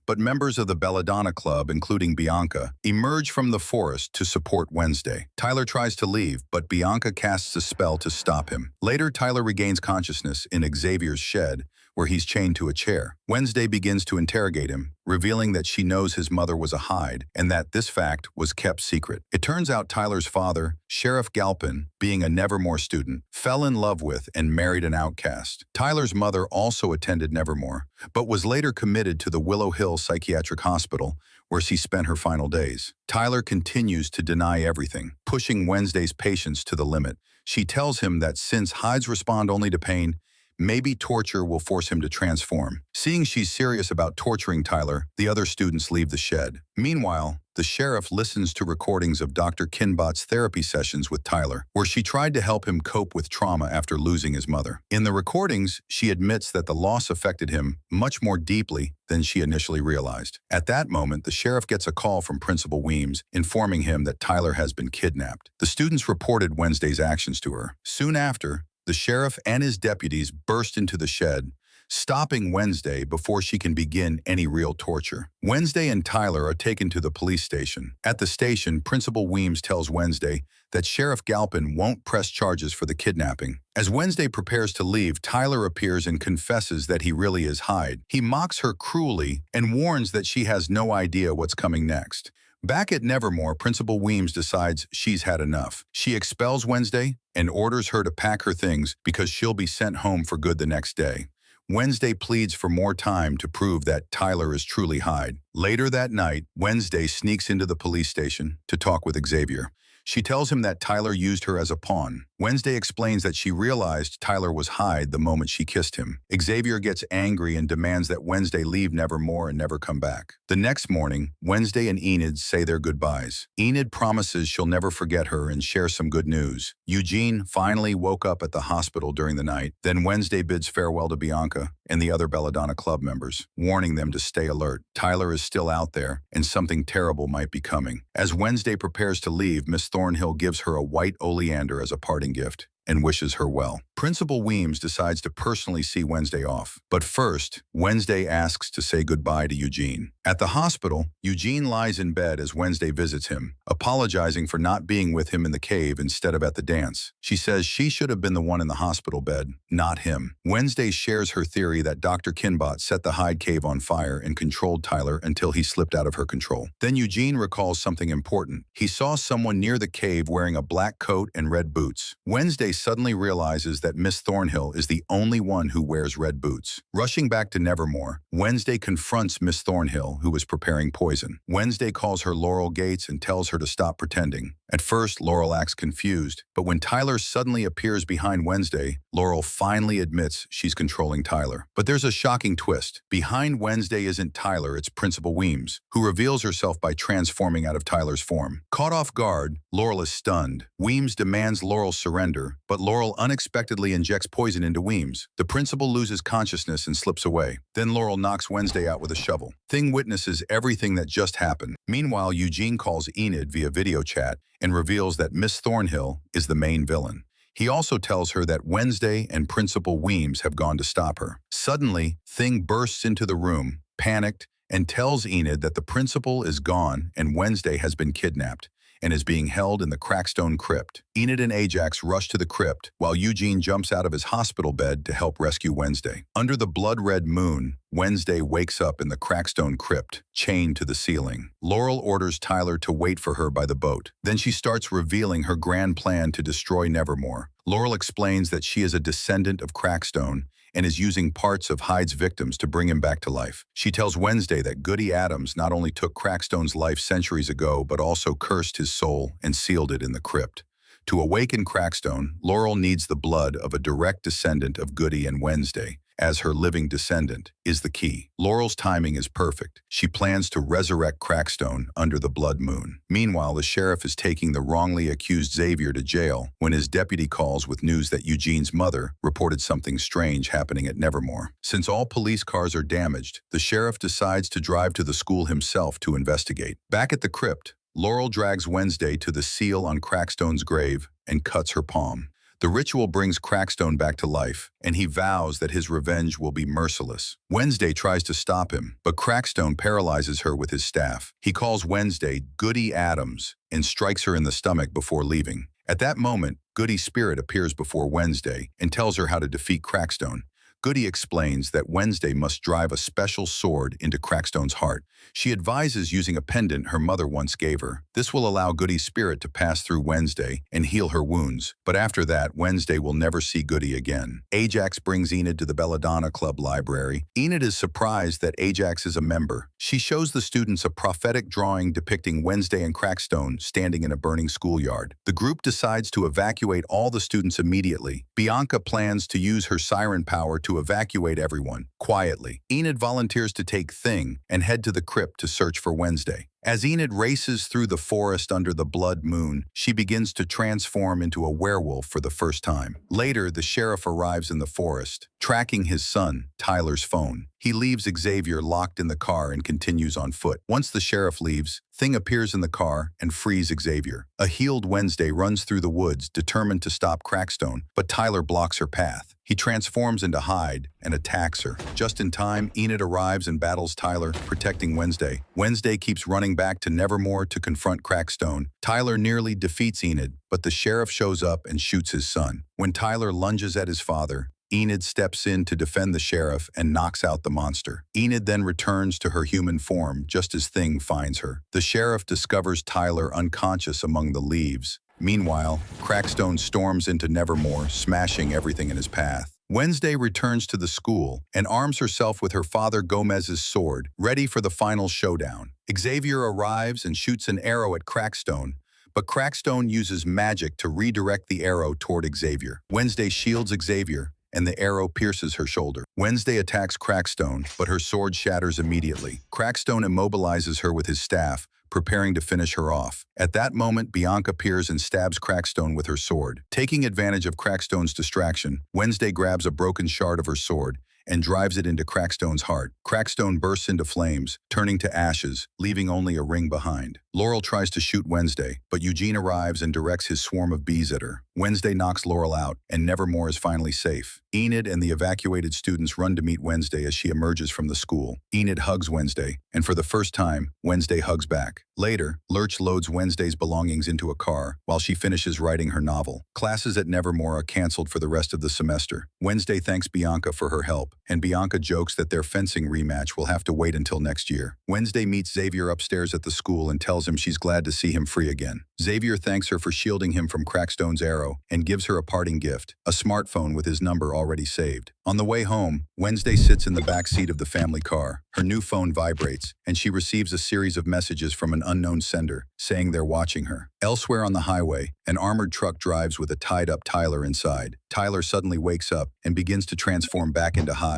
but members of the Belladonna Club, including Bianca, emerge from the forest to support Wednesday. Tyler tries to leave, but Bianca casts a spell to stop him. Later, Tyler regains consciousness in Xavier's shed, where he's chained to a chair. Wednesday begins to interrogate him, revealing that she knows his mother was a Hyde and that this fact was kept secret. It turns out Tyler's father, Sheriff Galpin, being a Nevermore student, fell in love with and married an outcast. Tyler's mother also attended Nevermore, but was later committed to the Willow Hill Psychiatric Hospital, where she spent her final days. Tyler continues to deny everything, pushing Wednesday's patience to the limit. She tells him that since Hydes respond only to pain, maybe torture will force him to transform. Seeing she's serious about torturing Tyler, the other students leave the shed. Meanwhile, the sheriff listens to recordings of Dr. Kinbot's therapy sessions with Tyler, where she tried to help him cope with trauma after losing his mother. In the recordings, she admits that the loss affected him much more deeply than she initially realized. At that moment, the sheriff gets a call from Principal Weems, informing him that Tyler has been kidnapped. The students reported Wednesday's actions to her. Soon after, the sheriff and his deputies burst into the shed, stopping Wednesday before she can begin any real torture. Wednesday and Tyler are taken to the police station. At the station, Principal Weems tells Wednesday that Sheriff Galpin won't press charges for the kidnapping. As Wednesday prepares to leave, Tyler appears and confesses that he really is Hyde. He mocks her cruelly and warns that she has no idea what's coming next. Back at Nevermore, Principal Weems decides she's had enough. She expels Wednesday and orders her to pack her things because she'll be sent home for good the next day. Wednesday pleads for more time to prove that Tyler is truly Hyde. Later that night, Wednesday sneaks into the police station to talk with Xavier. She tells him that Tyler used her as a pawn. Wednesday explains that she realized Tyler was Hyde the moment she kissed him. Xavier gets angry and demands that Wednesday leave Nevermore and never come back. The next morning, Wednesday and Enid say their goodbyes. Enid promises she'll never forget her and share some good news. Eugene finally woke up at the hospital during the night. Then Wednesday bids farewell to Bianca and the other Belladonna Club members, warning them to stay alert. Tyler is still out there, and something terrible might be coming. As Wednesday prepares to leave, Miss Thornhill gives her a white oleander as a parting gift and wishes her well. Principal Weems decides to personally see Wednesday off. But first, Wednesday asks to say goodbye to Eugene. At the hospital, Eugene lies in bed as Wednesday visits him, apologizing for not being with him in the cave instead of at the dance. She says she should have been the one in the hospital bed, not him. Wednesday shares her theory that Dr. Kinbot set the Hyde cave on fire and controlled Tyler until he slipped out of her control. Then Eugene recalls something important. He saw someone near the cave wearing a black coat and red boots. Wednesday suddenly realizes that Miss Thornhill is the only one who wears red boots. Rushing back to Nevermore, Wednesday confronts Miss Thornhill, who is preparing poison. Wednesday calls her Laurel Gates and tells her to stop pretending. At first, Laurel acts confused, but when Tyler suddenly appears behind Wednesday, Laurel finally admits she's controlling Tyler. But there's a shocking twist. Behind Wednesday isn't Tyler, it's Principal Weems, who reveals herself by transforming out of Tyler's form. Caught off guard, Laurel is stunned. Weems demands Laurel surrender, but Laurel unexpectedly injects poison into Weems. The principal loses consciousness and slips away. Then Laurel knocks Wednesday out with a shovel. Thing witnesses everything that just happened. Meanwhile, Eugene calls Enid via video chat and reveals that Miss Thornhill is the main villain. He also tells her that Wednesday and Principal Weems have gone to stop her. Suddenly, Thing bursts into the room, panicked, and tells Enid that the principal is gone and Wednesday has been kidnapped and is being held in the Crackstone Crypt. Enid and Ajax rush to the crypt, while Eugene jumps out of his hospital bed to help rescue Wednesday. Under the blood-red moon, Wednesday wakes up in the Crackstone Crypt, chained to the ceiling. Laurel orders Tyler to wait for her by the boat. Then she starts revealing her grand plan to destroy Nevermore. Laurel explains that she is a descendant of Crackstone and is using parts of Hyde's victims to bring him back to life. She tells Wednesday that Goody Addams not only took Crackstone's life centuries ago, but also cursed his soul and sealed it in the crypt. To awaken Crackstone, Laurel needs the blood of a direct descendant of Goody and Wednesday, as her living descendant, is the key. Laurel's timing is perfect. She plans to resurrect Crackstone under the blood moon. Meanwhile, the sheriff is taking the wrongly accused Xavier to jail when his deputy calls with news that Eugene's mother reported something strange happening at Nevermore. Since all police cars are damaged, the sheriff decides to drive to the school himself to investigate. Back at the crypt, Laurel drags Wednesday to the seal on Crackstone's grave and cuts her palm. The ritual brings Crackstone back to life, and he vows that his revenge will be merciless. Wednesday tries to stop him, but Crackstone paralyzes her with his staff. He calls Wednesday Goody Addams and strikes her in the stomach before leaving. At that moment, Goody's spirit appears before Wednesday and tells her how to defeat Crackstone. Goody explains that Wednesday must drive a special sword into Crackstone's heart. She advises using a pendant her mother once gave her. This will allow Goody's spirit to pass through Wednesday and heal her wounds. But after that, Wednesday will never see Goody again. Ajax brings Enid to the Belladonna Club library. Enid is surprised that Ajax is a member. She shows the students a prophetic drawing depicting Wednesday and Crackstone standing in a burning schoolyard. The group decides to evacuate all the students immediately. Bianca plans to use her siren power to evacuate everyone, quietly. Enid volunteers to take Thing and head to the crypt to search for Wednesday. As Enid races through the forest under the blood moon, she begins to transform into a werewolf for the first time. Later, the sheriff arrives in the forest, tracking his son, Tyler's phone. He leaves Xavier locked in the car and continues on foot. Once the sheriff leaves, Thing appears in the car and frees Xavier. A healed Wednesday runs through the woods, determined to stop Crackstone, but Tyler blocks her path. He transforms into Hyde and attacks her. Just in time, Enid arrives and battles Tyler, protecting Wednesday. Wednesday keeps running back to Nevermore to confront Crackstone. Tyler nearly defeats Enid, but the sheriff shows up and shoots his son. When Tyler lunges at his father, Enid steps in to defend the sheriff and knocks out the monster. Enid then returns to her human form just as Thing finds her. The sheriff discovers Tyler unconscious among the leaves. Meanwhile, Crackstone storms into Nevermore, smashing everything in his path. Wednesday returns to the school and arms herself with her father Gomez's sword, ready for the final showdown. Xavier arrives and shoots an arrow at Crackstone, but Crackstone uses magic to redirect the arrow toward Xavier. Wednesday shields Xavier, and the arrow pierces her shoulder. Wednesday attacks Crackstone, but her sword shatters immediately. Crackstone immobilizes her with his staff, preparing to finish her off. At that moment, Bianca appears and stabs Crackstone with her sword. Taking advantage of Crackstone's distraction, Wednesday grabs a broken shard of her sword and drives it into Crackstone's heart. Crackstone bursts into flames, turning to ashes, leaving only a ring behind. Laurel tries to shoot Wednesday, but Eugene arrives and directs his swarm of bees at her. Wednesday knocks Laurel out, and Nevermore is finally safe. Enid and the evacuated students run to meet Wednesday as she emerges from the school. Enid hugs Wednesday, and for the first time, Wednesday hugs back. Later, Lurch loads Wednesday's belongings into a car while she finishes writing her novel. Classes at Nevermore are canceled for the rest of the semester. Wednesday thanks Bianca for her help, and Bianca jokes that their fencing rematch will have to wait until next year. Wednesday meets Xavier upstairs at the school and tells him she's glad to see him free again. Xavier thanks her for shielding him from Crackstone's arrow and gives her a parting gift, a smartphone with his number already saved. On the way home, Wednesday sits in the back seat of the family car. Her new phone vibrates, and she receives a series of messages from an unknown sender, saying they're watching her. Elsewhere on the highway, an armored truck drives with a tied-up Tyler inside. Tyler suddenly wakes up and begins to transform back into Hyde.